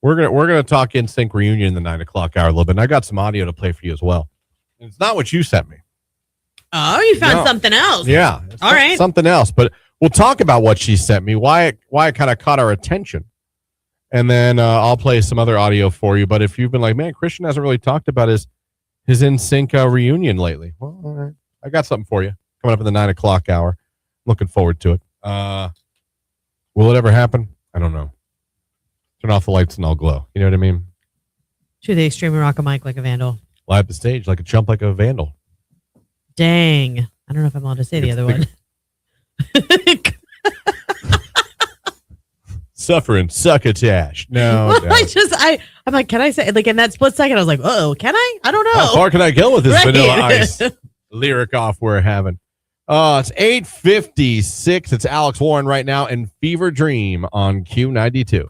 We're gonna talk in sync reunion in the 9 o'clock hour a little bit. And I got some audio to play for you as well. It's not what you sent me. Oh, you found something else. Yeah. All right. Something else. But we'll talk about what she sent me, why it kind of caught our attention. And then I'll play some other audio for you. But if you've been like, man, Christian hasn't really talked about his NSYNC reunion lately. Well, all right. I got something for you coming up in the 9 o'clock hour. Looking forward to it. Will it ever happen? I don't know. Turn off the lights and I'll glow. You know what I mean? To the extreme rock a mic like a vandal. Live the stage like a chump, like a vandal. Dang. I don't know if I'm allowed to say the other one. Suffering succotash. No. I'm like, can I say, like, in that split second, I was like, oh, can I? I don't know. How far can I go with this Right. Vanilla Ice lyric off we're having? It's 8:56. It's Alex Warren right now in Fever Dream on Q92.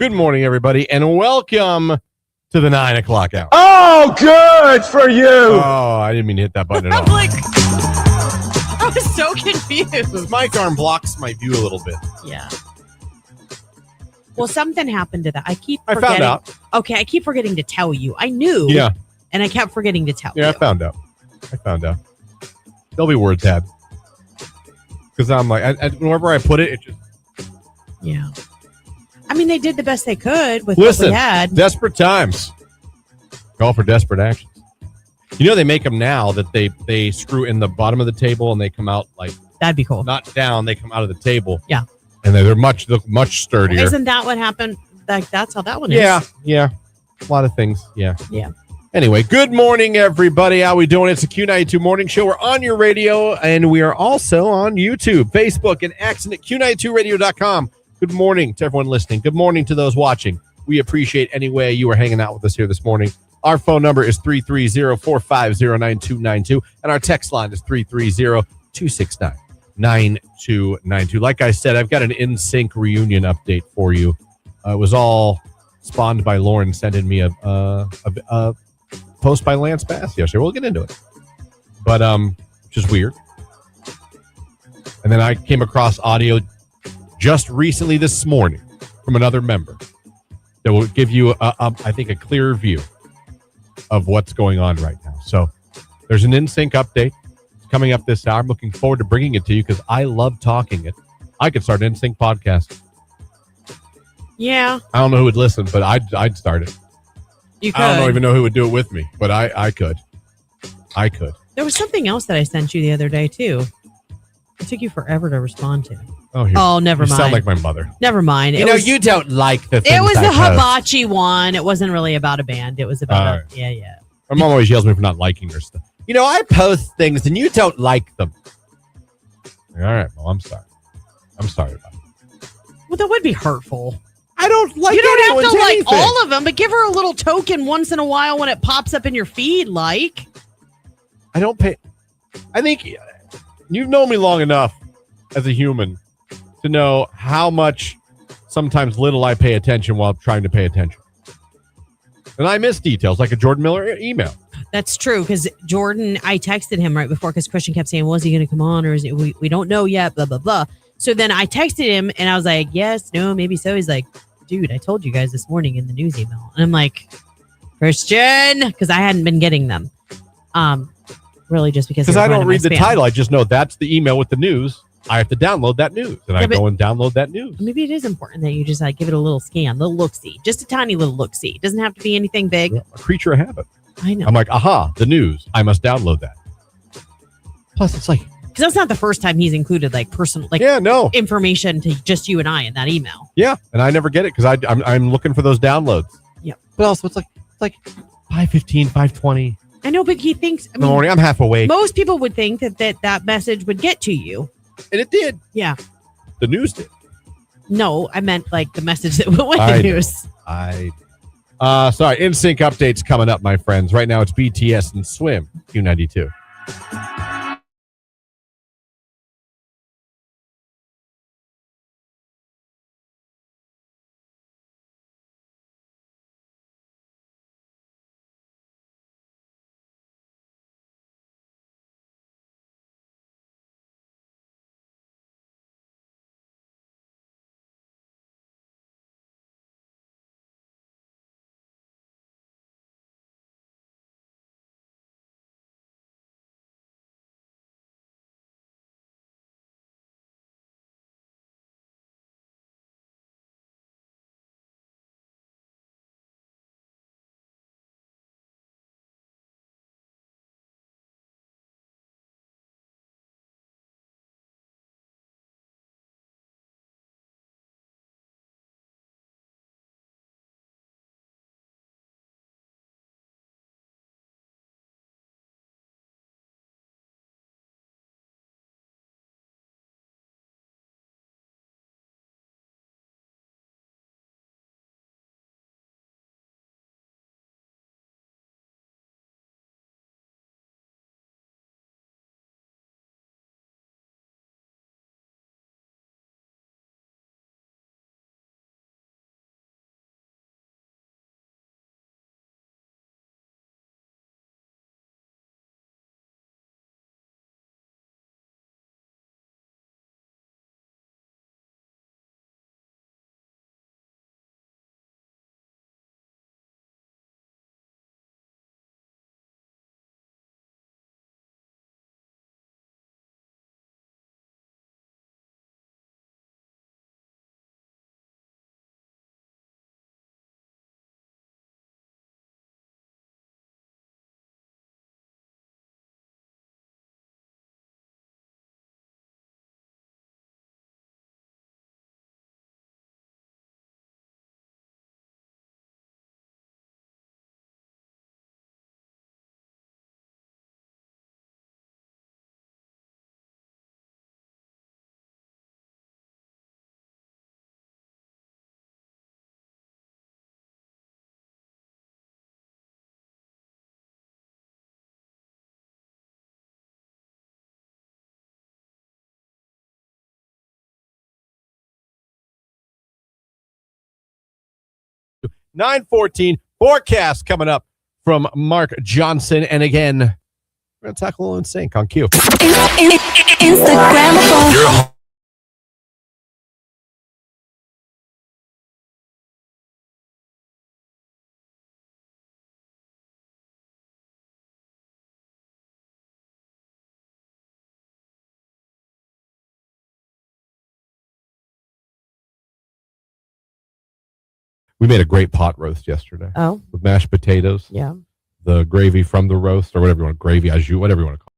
Good morning, everybody, and welcome to the 9 o'clock hour. Oh, good for you. Oh, I didn't mean to hit that button at I'm all. like, I was so confused. This mic arm blocks my view a little bit. Yeah. Well, something happened to that. I forgetting. found out. Okay, I keep forgetting to tell you. I knew. Yeah. And I kept forgetting to tell you. Yeah, I found out. There'll be word tab. Because I'm like, wherever I put it, it just... Yeah. I mean, they did the best they could with Listen, what we had. Desperate times. Call for desperate actions. You know, they make them now that they screw in the bottom of the table and they come out like... That'd be cool. Not down, they come out of the table. Yeah. And they're much sturdier. Isn't that what happened? Like, that's how that one is. Yeah. A lot of things. Yeah. Yeah. Anyway, good morning, everybody. How we doing? It's the Q92 Morning Show. We're on your radio, and we are also on YouTube, Facebook, and X, and at Q92Radio.com. Good morning to everyone listening. Good morning to those watching. We appreciate any way you are hanging out with us here this morning. Our phone number is 330-450-9292, and our text line is 330-269-9292. Like I said, I've got an NSYNC reunion update for you. It was all spawned by Lauren sending me a post by Lance Bass yesterday. We'll get into it. But which is weird. And then I came across audio just recently this morning from another member that will give you I think a clearer view of what's going on right now. So there's an NSYNC update coming up this hour. I'm looking forward to bringing it to you because I love talking it. I could start an NSYNC podcast. Yeah. I don't know who would listen, but I'd start it. You could. I don't even know who would do it with me, but I could. I could. There was something else that I sent you the other day, too. It took you forever to respond to. Oh, never you mind. sound like my mother. Never mind. You don't like the things It was I the post. hibachi one. It wasn't really about a band. It was about yeah. My mom always yells at me for not liking her stuff. I post things and you don't like them. All right, well, I'm sorry. I'm sorry about it. Well, that would be hurtful. I don't like You don't have to like anything. all of them, but give her a little token once in a while when it pops up in your feed, like. I don't pay. I think you've known me long enough as a human to know how much sometimes little I pay attention while trying to pay attention. And I miss details like a Jordan Miller email. That's true, because Jordan, I texted him right before because Christian kept saying, was he going to come on or is it, we don't know yet, blah, blah, blah. So then I texted him and I was like, yes, no, maybe so. He's like, dude, I told you guys this morning in the news email. And I'm like, Christian, because I hadn't been getting them. Really just because I don't read the title. I just know that's the email with the news. I have to download that news. And I go and download that news. Maybe it is important that you just give it a little scan, little look-see. Just a tiny little look-see. It doesn't have to be anything big. Yeah, a creature of habit. I know. I'm like, aha, the news. I must download that. Plus, it's like... Because that's not the first time he's included personal information to just you and I in that email. Yeah, and I never get it because I'm looking for those downloads. Yeah. But also, it's like 5:15, 5:20 I know, but he thinks... in the morning. I'm half awake. Most people would think that message would get to you. And it did. Yeah. The news did. No, I meant the message that went with the news. Sorry, NSYNC updates coming up, my friends. Right now it's BTS and Swim, Q92. 9:14. Forecast coming up from Mark Johnson. And again, we're going to talk a little in sync on Q. Instagrammable. We made a great pot roast yesterday Oh, with mashed potatoes, yeah. the gravy from the roast, or whatever you want, gravy au jus, whatever you want to call it.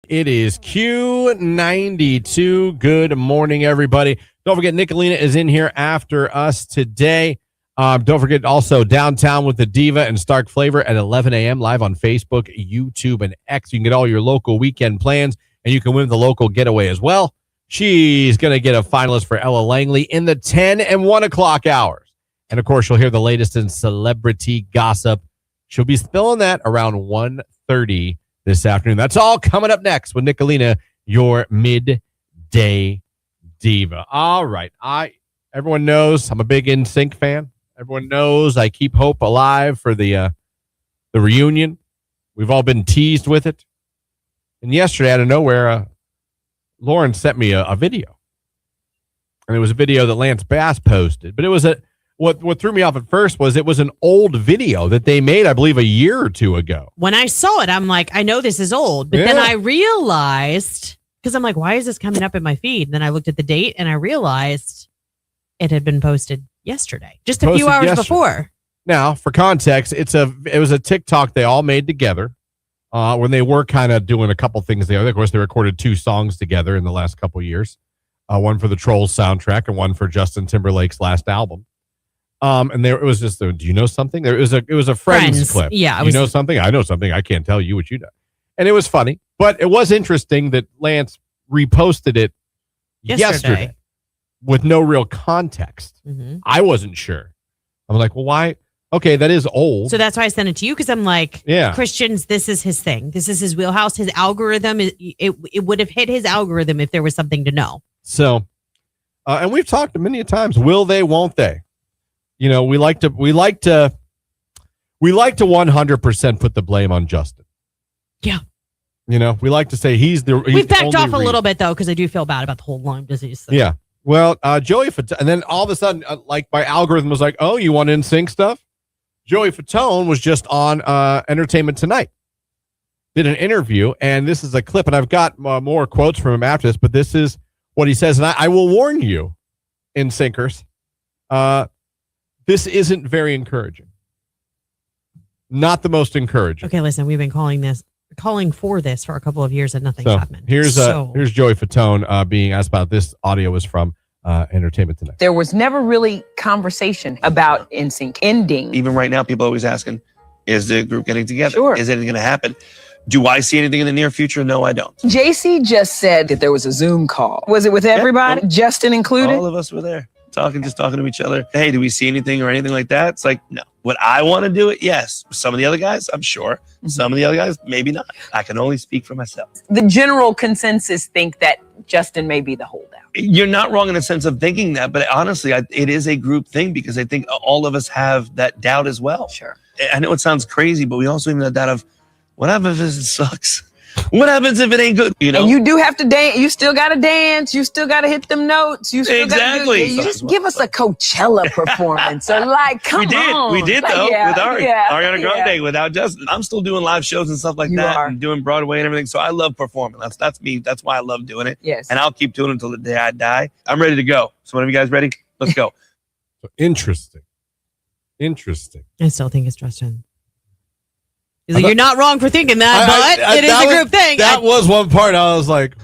It is Q92. Good morning, everybody. Don't forget, Nicolina is in here after us today. Don't forget also Downtown with the Diva and Stark Flavor at 11 a.m. live on Facebook, YouTube, and X. You can get all your local weekend plans, and you can win the local getaway as well. She's going to get a finalist for Ella Langley in the 10 and 1 o'clock hours. And, of course, you'll hear the latest in celebrity gossip. She'll be spilling that around 1:30 this afternoon. That's all coming up next with Nicolina, your midday diva. All right. Everyone knows I'm a big NSYNC fan. Everyone knows I keep hope alive for the reunion. We've all been teased with it. And yesterday, out of nowhere, Lauren sent me a video. And it was a video that Lance Bass posted. But it was what threw me off at first was it was an old video that they made, I believe, a year or two ago. When I saw it, I'm like, I know this is old. But then I realized, because I'm like, why is this coming up in my feed? And then I looked at the date and I realized it had been posted yesterday, just a few hours before. Now, for context, it was a TikTok they all made together when they were kind of doing a couple things together. Of course, they recorded 2 songs together in the last couple years, one for the Trolls soundtrack and one for Justin Timberlake's last album. And it was just, do you know something? It was a Friends clip. Yeah, you know something? I know something. I can't tell you what you know. And it was funny, but it was interesting that Lance reposted it yesterday with no real context. Mm-hmm. I wasn't sure. I was like, well, why? Okay, that is old. So that's why I sent it to you, because I'm like, yeah, Christian's, this is his thing. This is his wheelhouse. His algorithm, it would have hit his algorithm if there was something to know. So, and we've talked many times, will they, won't they? You know, we like to 100% put the blame on Justin. Yeah. You know, we like to say he's We've backed off a reason. little bit, though, because I do feel bad about the whole Lyme disease thing. Yeah. Well, Joey Fatone, and then all of a sudden, like my algorithm was like, oh, you want NSYNC stuff? Joey Fatone was just on Entertainment Tonight. Did an interview, and this is a clip, and I've got more quotes from him after this, but this is what he says, and I will warn you, NSYNCers, this isn't very encouraging. Not the most encouraging. Okay, listen, we've been calling for this for a couple of years and nothing's happened. Here's Joey Fatone being asked about this. Audio was from Entertainment Tonight. There was never really conversation about NSYNC ending. Even right now, people are always asking, is the group getting together? Sure. Is anything going to happen? Do I see anything in the near future? No, I don't. JC just said that there was a Zoom call. Was it with everybody, Justin included? All of us were there, talking to each other. Hey, do we see anything or anything like that? It's like, no. Would I want to do it? Yes. Some of the other guys, I'm sure. Some of the other guys, maybe not. I can only speak for myself. The general consensus think that Justin may be the holdout. You're not wrong in the sense of thinking that, but honestly, it is a group thing because I think all of us have that doubt as well. Sure. I know it sounds crazy, but we also have that doubt of, what happens if it sucks? What happens if it ain't good? You know, and you do have to dance. You still got to dance. You still got to hit them notes. You still exactly. You just give us a Coachella performance, or like, come on. We did like, though with Ariana Grande. Yeah. Without Justin, I'm still doing live shows and stuff like that, and doing Broadway and everything. So I love performing. That's me. That's why I love doing it. Yes. And I'll keep doing it until the day I die. I'm ready to go. So when are you guys ready? Let's go. Interesting. I still think it's Justin. You're not wrong for thinking that, but it is a group thing. That was one part I was like,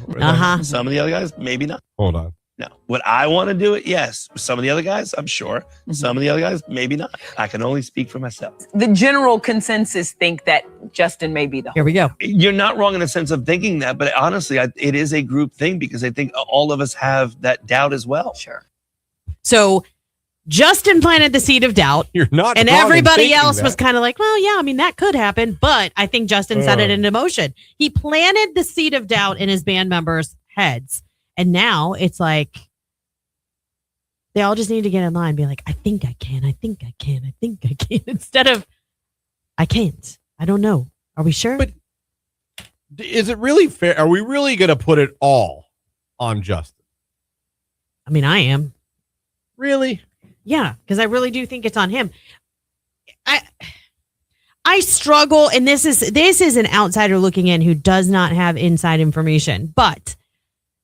Some of the other guys, maybe not. Hold on. No. Would I want to do it? Yes. Some of the other guys, I'm sure. Some of the other guys, maybe not. I can only speak for myself. The general consensus think that Justin may be the holdout. Here we go. You're not wrong in the sense of thinking that, but honestly, it is a group thing because I think all of us have that doubt as well. Sure. So Justin planted the seed of doubt. You're not and wrong in everybody thinking else that. was kind of like, well, yeah, I mean, that could happen. But I think Justin set it into motion. He planted the seed of doubt in his band members' heads. And now it's like, they all just need to get in line and be like, I think I can. Instead of, I can't. I don't know. Are we sure? But is it really fair? Are we really going to put it all on Justin? I mean, I am. Really? Yeah, because I really do think it's on him. I struggle, and this is an outsider looking in who does not have inside information, but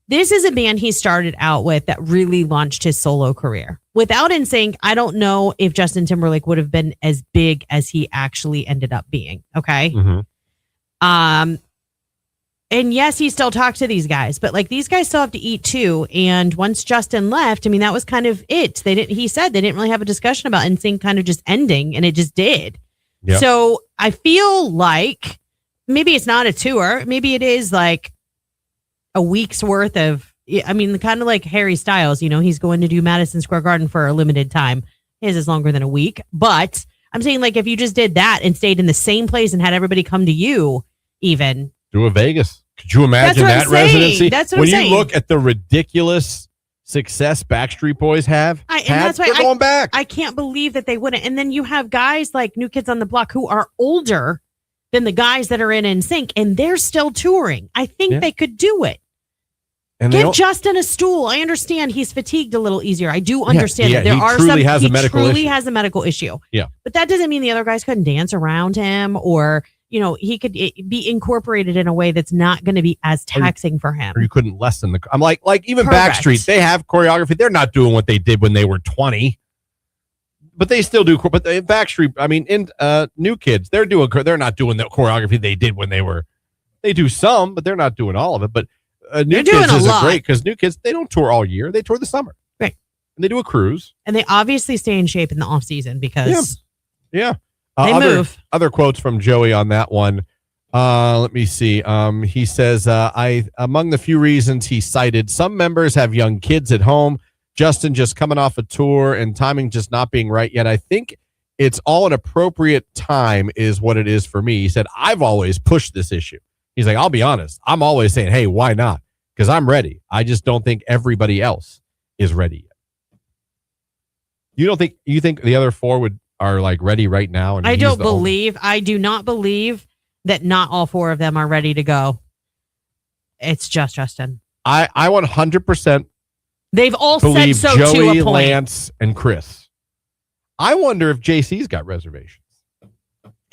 this is a band he started out with that really launched his solo career. Without NSYNC, I don't know if Justin Timberlake would have been as big as he actually ended up being. Okay. Mm-hmm. And yes, he still talked to these guys, but like these guys still have to eat too. And once Justin left, I mean, that was kind of it. He said they didn't really have a discussion about NSYNC kind of just ending, and it just did. Yep. So I feel like maybe it's not a tour. Maybe it is like a week's worth of, I mean, kind of like Harry Styles, you know, he's going to do Madison Square Garden for a limited time. His is longer than a week, but I'm saying like, if you just did that and stayed in the same place and had everybody come to you even. Do a Vegas. Could you imagine that residency? That's what when I'm saying. When you look at the ridiculous success Backstreet Boys they're going back. I can't believe that they wouldn't. And then you have guys like New Kids on the Block who are older than the guys that are in NSYNC, and they're still touring. I think they could do it. And give Justin a stool. I understand he's fatigued a little easier. I do understand that there are some. He truly has a medical issue. Yeah, but that doesn't mean the other guys couldn't dance around him, or you know, he could be incorporated in a way that's not going to be as taxing for him. Or you couldn't lessen the. I'm like even Correct. Backstreet. They have choreography. They're not doing what they did when they were 20. but they still do. But the Backstreet, I mean, in New Kids, they're not doing the choreography they did when they were. They do some, but they're not doing all of it. But New Kids isn't great because New Kids, they don't tour all year; they tour the summer, right? And they do a cruise, and they obviously stay in shape in the off season because they move. Other quotes from Joey on that one. Let me see. He says, among the few reasons he cited, some members have young kids at home. Justin just coming off a tour and timing just not being right yet. I think it's all an appropriate time is what it is for me. He said, I've always pushed this issue. He's like, I'll be honest. I'm always saying, hey, why not? Because I'm ready. I just don't think everybody else is ready yet. You think the other four are like ready right now? And I do not believe that not all four of them are ready to go. It's just Justin. I 100% they've all believe said so Joey, to a point. Lance, and Chris. I wonder if JC's got reservations.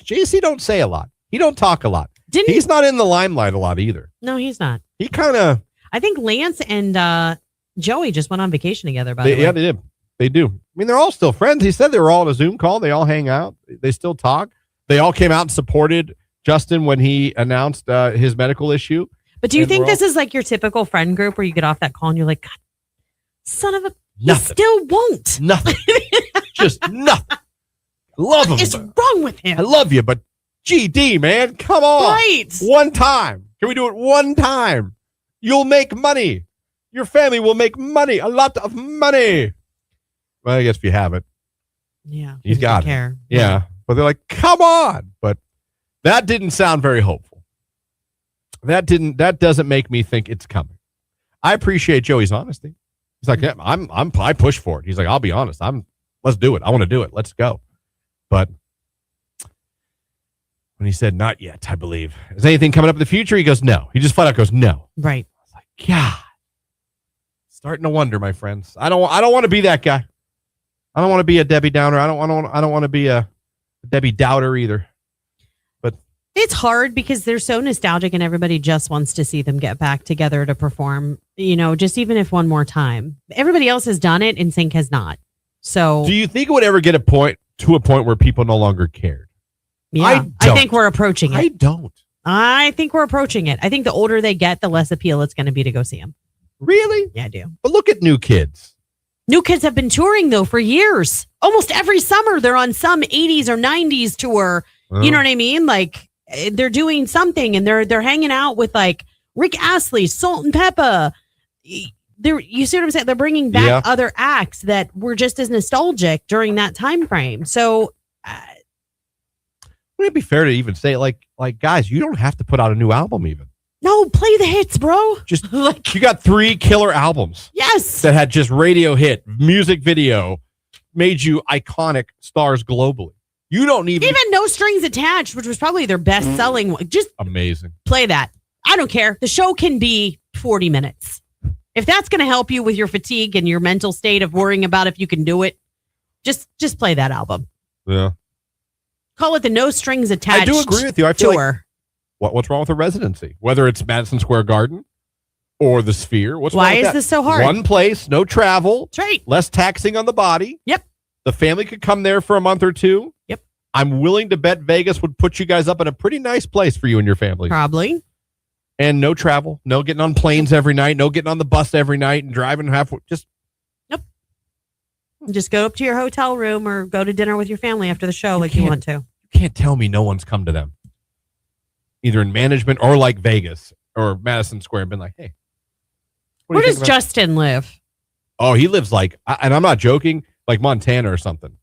JC don't say a lot. He don't talk a lot. He's not in the limelight a lot either. No, he's not. He kind of. I think Lance and Joey just went on vacation together. By the way, yeah, they did. They do. I mean, they're all still friends. He said they were all on a Zoom call. They all hang out. They still talk. They all came out and supported Justin when he announced his medical issue. But do you think this is like your typical friend group where you get off that call and you're like, God, son of a, you still won't. Nothing. Just nothing. Love him. What is wrong with him? I love you, but GD, man, come on. Right. One time. Can we do it one time? You'll make money. Your family will make money. A lot of money. Well, I guess if you have it. Yeah. He's got it. Care. Yeah. But they're like, come on. But that didn't sound very hopeful. That doesn't make me think it's coming. I appreciate Joey's honesty. He's like, yeah, I push for it. He's like, I'll be honest. Let's do it. I want to do it. Let's go. But when he said not yet, I believe. Is anything coming up in the future? He goes, no. He just flat out goes, no. Right. I was like, God. Starting to wonder, my friends. I don't want to be that guy. I don't want to be a Debbie Downer. I don't want to be a Debbie Doubter either. But it's hard because they're so nostalgic and everybody just wants to see them get back together to perform, just even if one more time. Everybody else has done it and Sync has not. So do you think it would ever get to a point where people no longer cared? Yeah, I think we're approaching it. I don't. I think we're approaching it. I think the older they get, the less appeal it's going to be to go see them. Really? Yeah, I do. But look at New Kids. New Kids have been touring, though, for years. Almost every summer, they're on some 80s or 90s tour. You know what I mean? Like, they're doing something, and they're hanging out with, like, Rick Astley, Salt and Peppa. You see what I'm saying? They're bringing back other acts that were just as nostalgic during that time frame. So, would it be fair to even say, like, guys, you don't have to put out a new album even. No, play the hits, bro. Just like you got 3 killer albums. Yes. That had just radio hit, music video, made you iconic stars globally. You don't even No Strings Attached, which was probably their best selling one. Just amazing. Play that. I don't care. The show can be 40 minutes. If that's going to help you with your fatigue and your mental state of worrying about if you can do it, just play that album. Yeah. Call it the No Strings Attached. I do agree with you. I feel tour. Like what's wrong with a residency? Whether it's Madison Square Garden or the Sphere. Why is this so hard? One place, no travel. That's right. Less taxing on the body. Yep. The family could come there for a month or two. Yep. I'm willing to bet Vegas would put you guys up in a pretty nice place for you and your family. Probably. And no travel. No getting on planes every night. No getting on the bus every night and driving halfway. Just go up to your hotel room or go to dinner with your family after the show like you want to. You can't tell me no one's come to them. Either in management or like Vegas or Madison Square and been like, hey. Where does Justin live? Oh, he lives like, and I'm not joking, like Montana or something.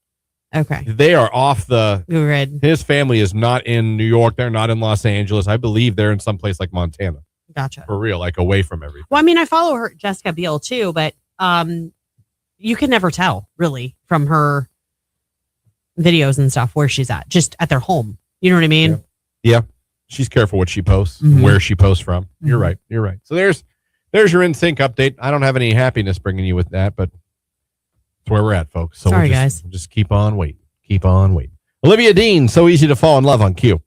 Okay. They are off the grid. His family is not in New York. They're not in Los Angeles. I believe they're in some place like Montana. Gotcha. For real, like away from everything. Well, I mean, I follow her, Jessica Biel, too, but you can never tell, really, from her videos and stuff where she's at, just at their home. You know what I mean? Yeah. She's careful what she posts, where she posts from. You're right. You're right. So there's your NSYNC update. I don't have any happiness bringing you with that, but it's where we're at, folks. So sorry, guys. We'll just keep on waiting. Keep on waiting. Olivia Dean, So Easy to Fall in Love on Q.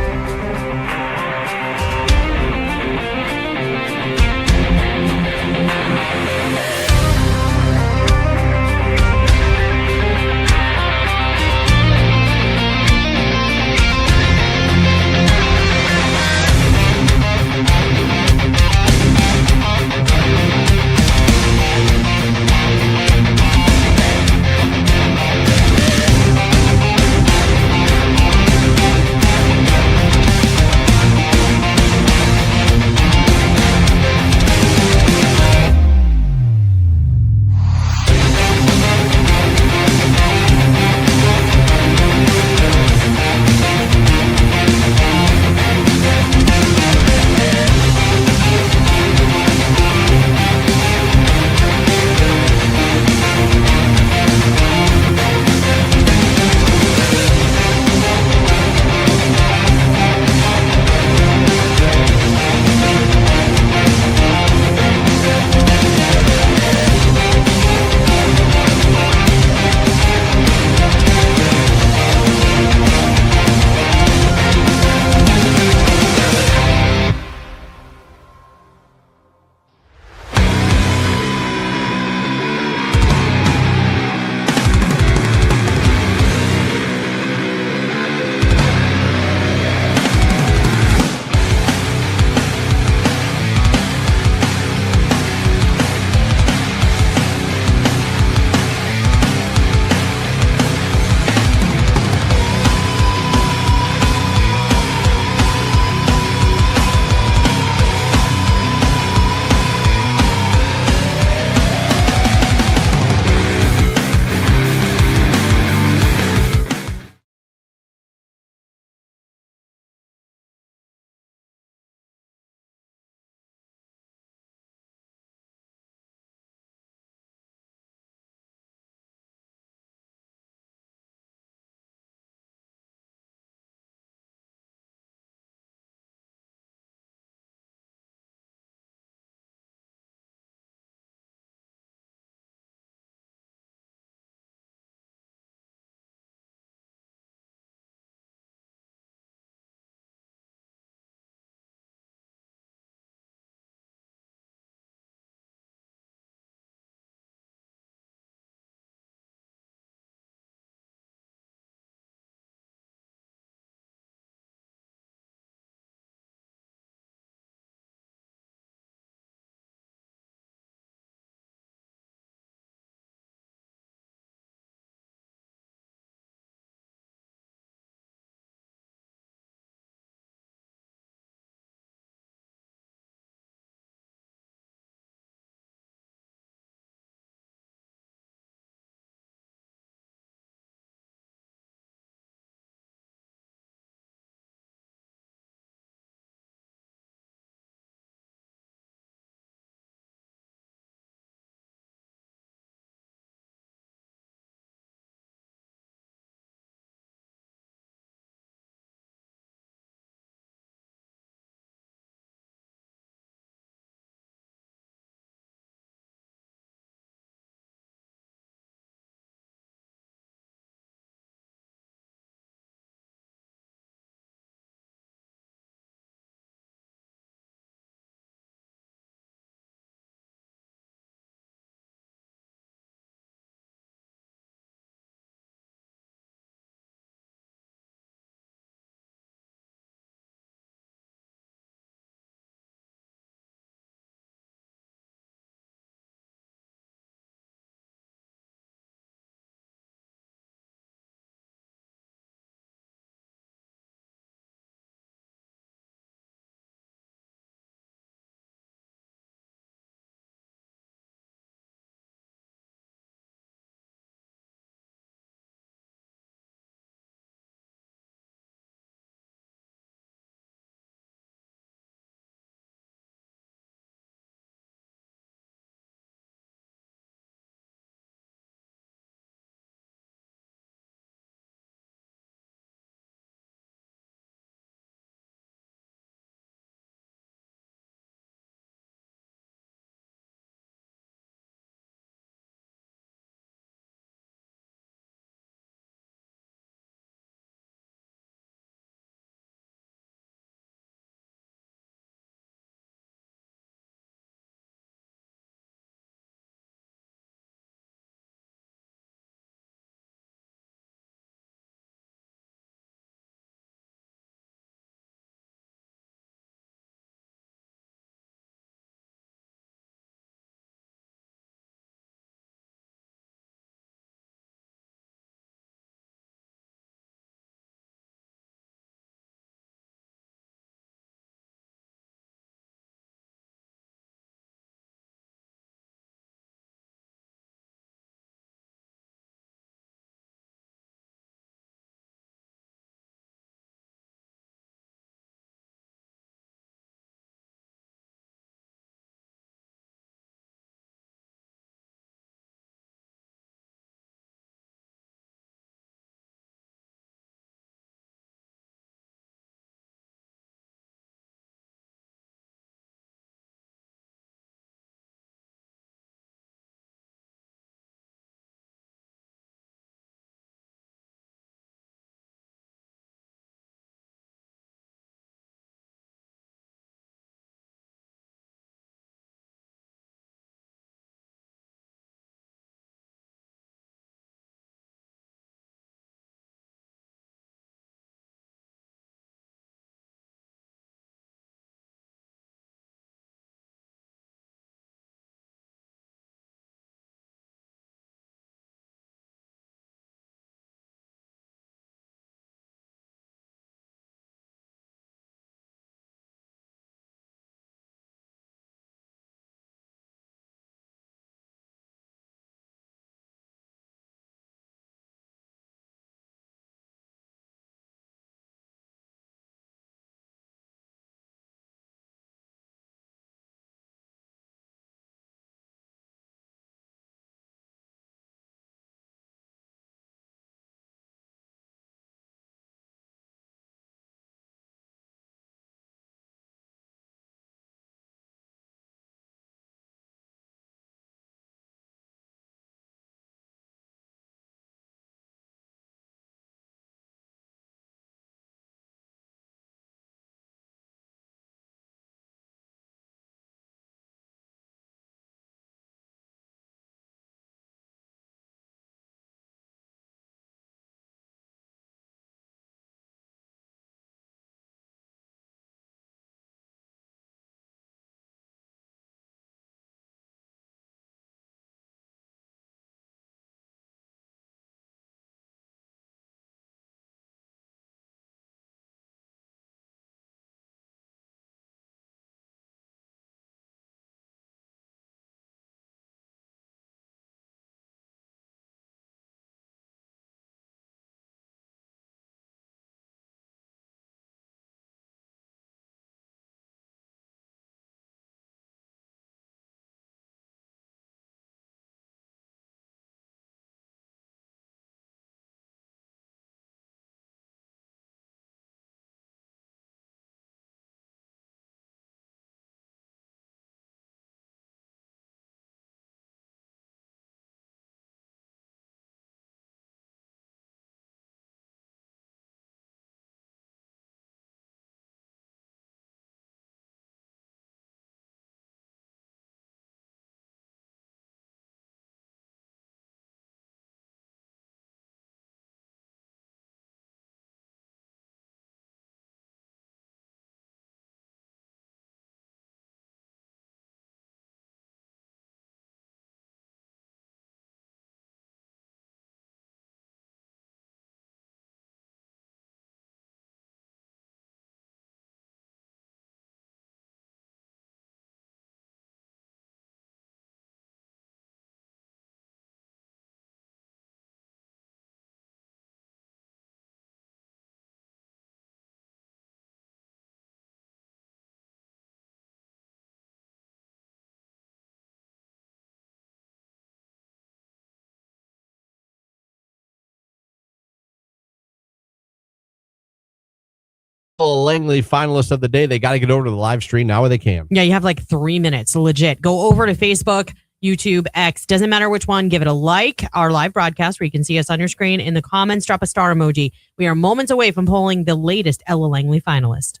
Langley finalist of the day. They got to get over to the live stream now where they can. Yeah, you have like 3 minutes. Legit. Go over to Facebook, YouTube, X. Doesn't matter which one. Give it a like. Our live broadcast where you can see us on your screen. In the comments, drop a star emoji. We are moments away from polling the latest Ella Langley finalist.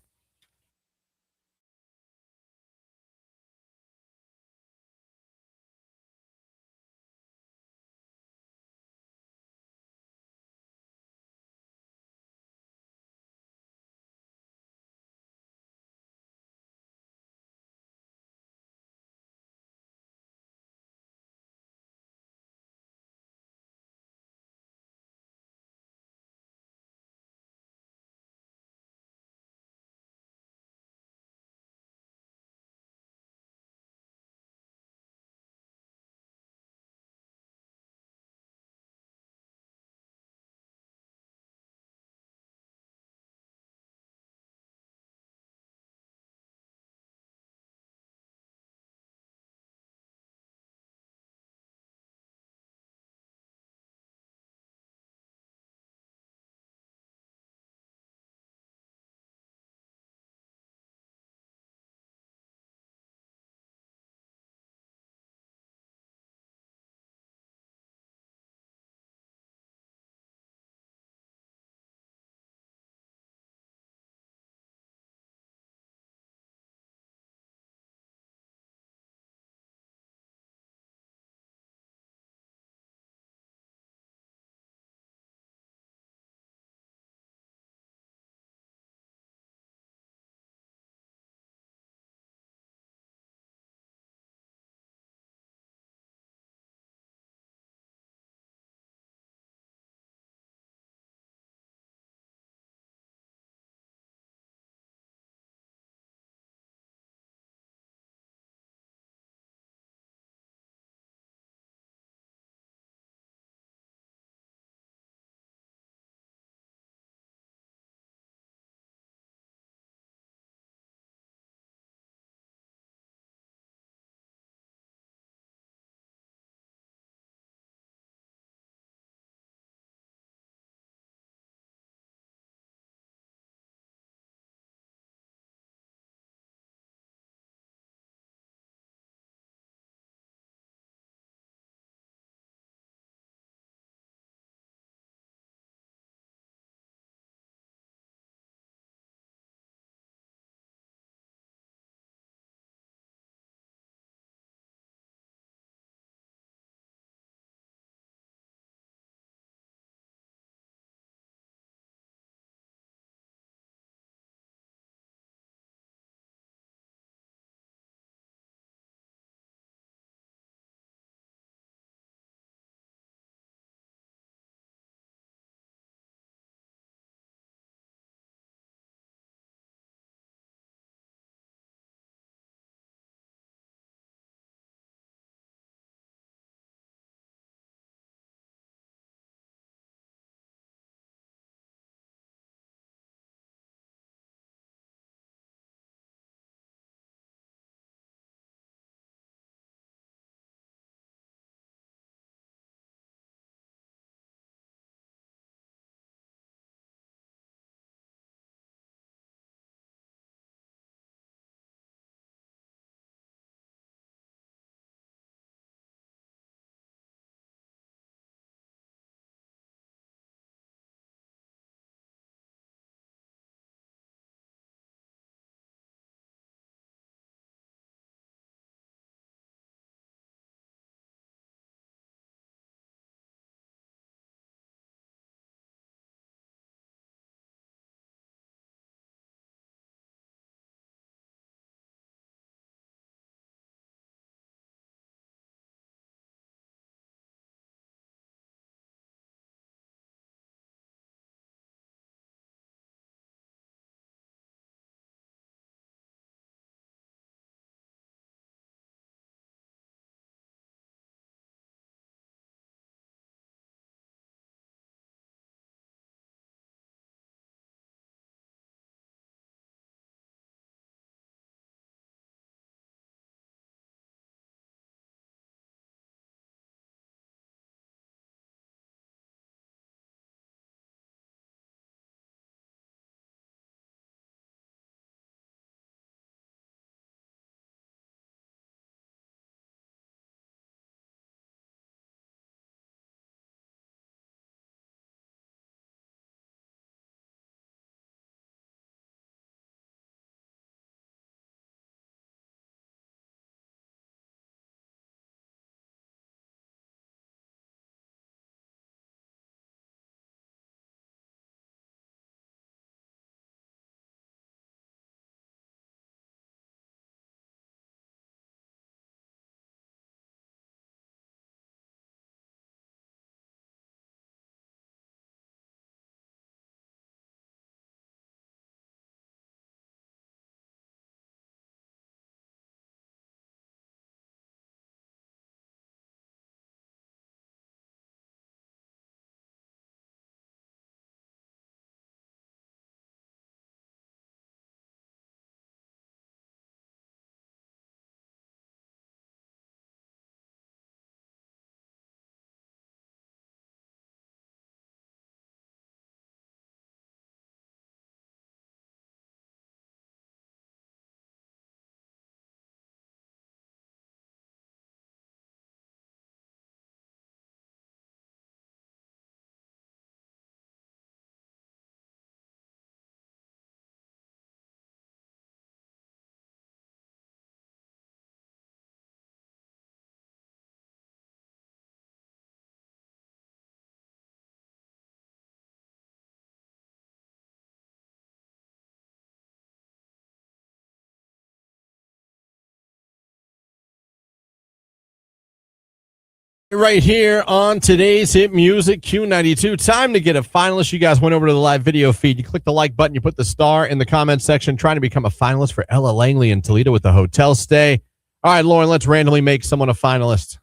Right here on today's hit music, Q92. Time to get a finalist. You guys went over to the live video feed. You click the like button. You put the star in the comment section, trying to become a finalist for Ella Langley in Toledo with the hotel stay. All right, Lauren, let's randomly make someone a finalist.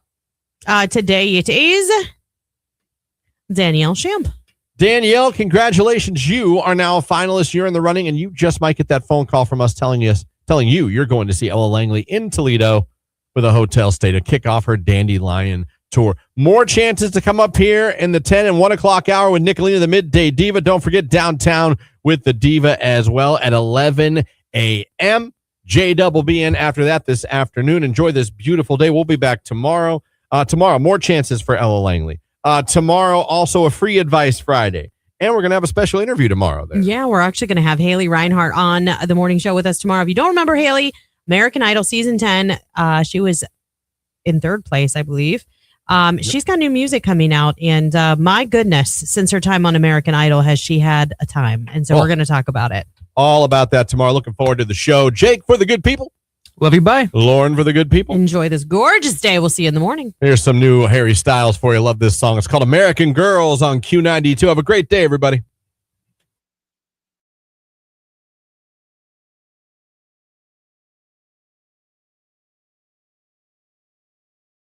Today it is Danielle Shamp. Danielle, congratulations. You are now a finalist. You're in the running, and you just might get that phone call from us telling you you're going to see Ella Langley in Toledo with a hotel stay to kick off her Dandelion tour. More chances to come up here in the 10 and 1 o'clock hour with Nicolina, the Midday Diva. Don't forget downtown with the Diva as well at 11 a.m. JWB in after that this afternoon. Enjoy this beautiful day. We'll be back tomorrow. More chances for Ella Langley. Tomorrow, also a free advice Friday. And we're going to have a special interview tomorrow there. Yeah, we're actually going to have Haley Reinhart on the morning show with us tomorrow. If you don't remember Haley, American Idol season 10, she was in third place, I believe. She's got new music coming out, and my goodness, since her time on American Idol, has she had a time? And so we're going to talk about it. All about that tomorrow. Looking forward to the show. Jake for the good people. Love you. Bye. Lauren for the good people. Enjoy this gorgeous day. We'll see you in the morning. Here's some new Harry Styles for you. Love this song. It's called American Girls on Q92. Have a great day, everybody.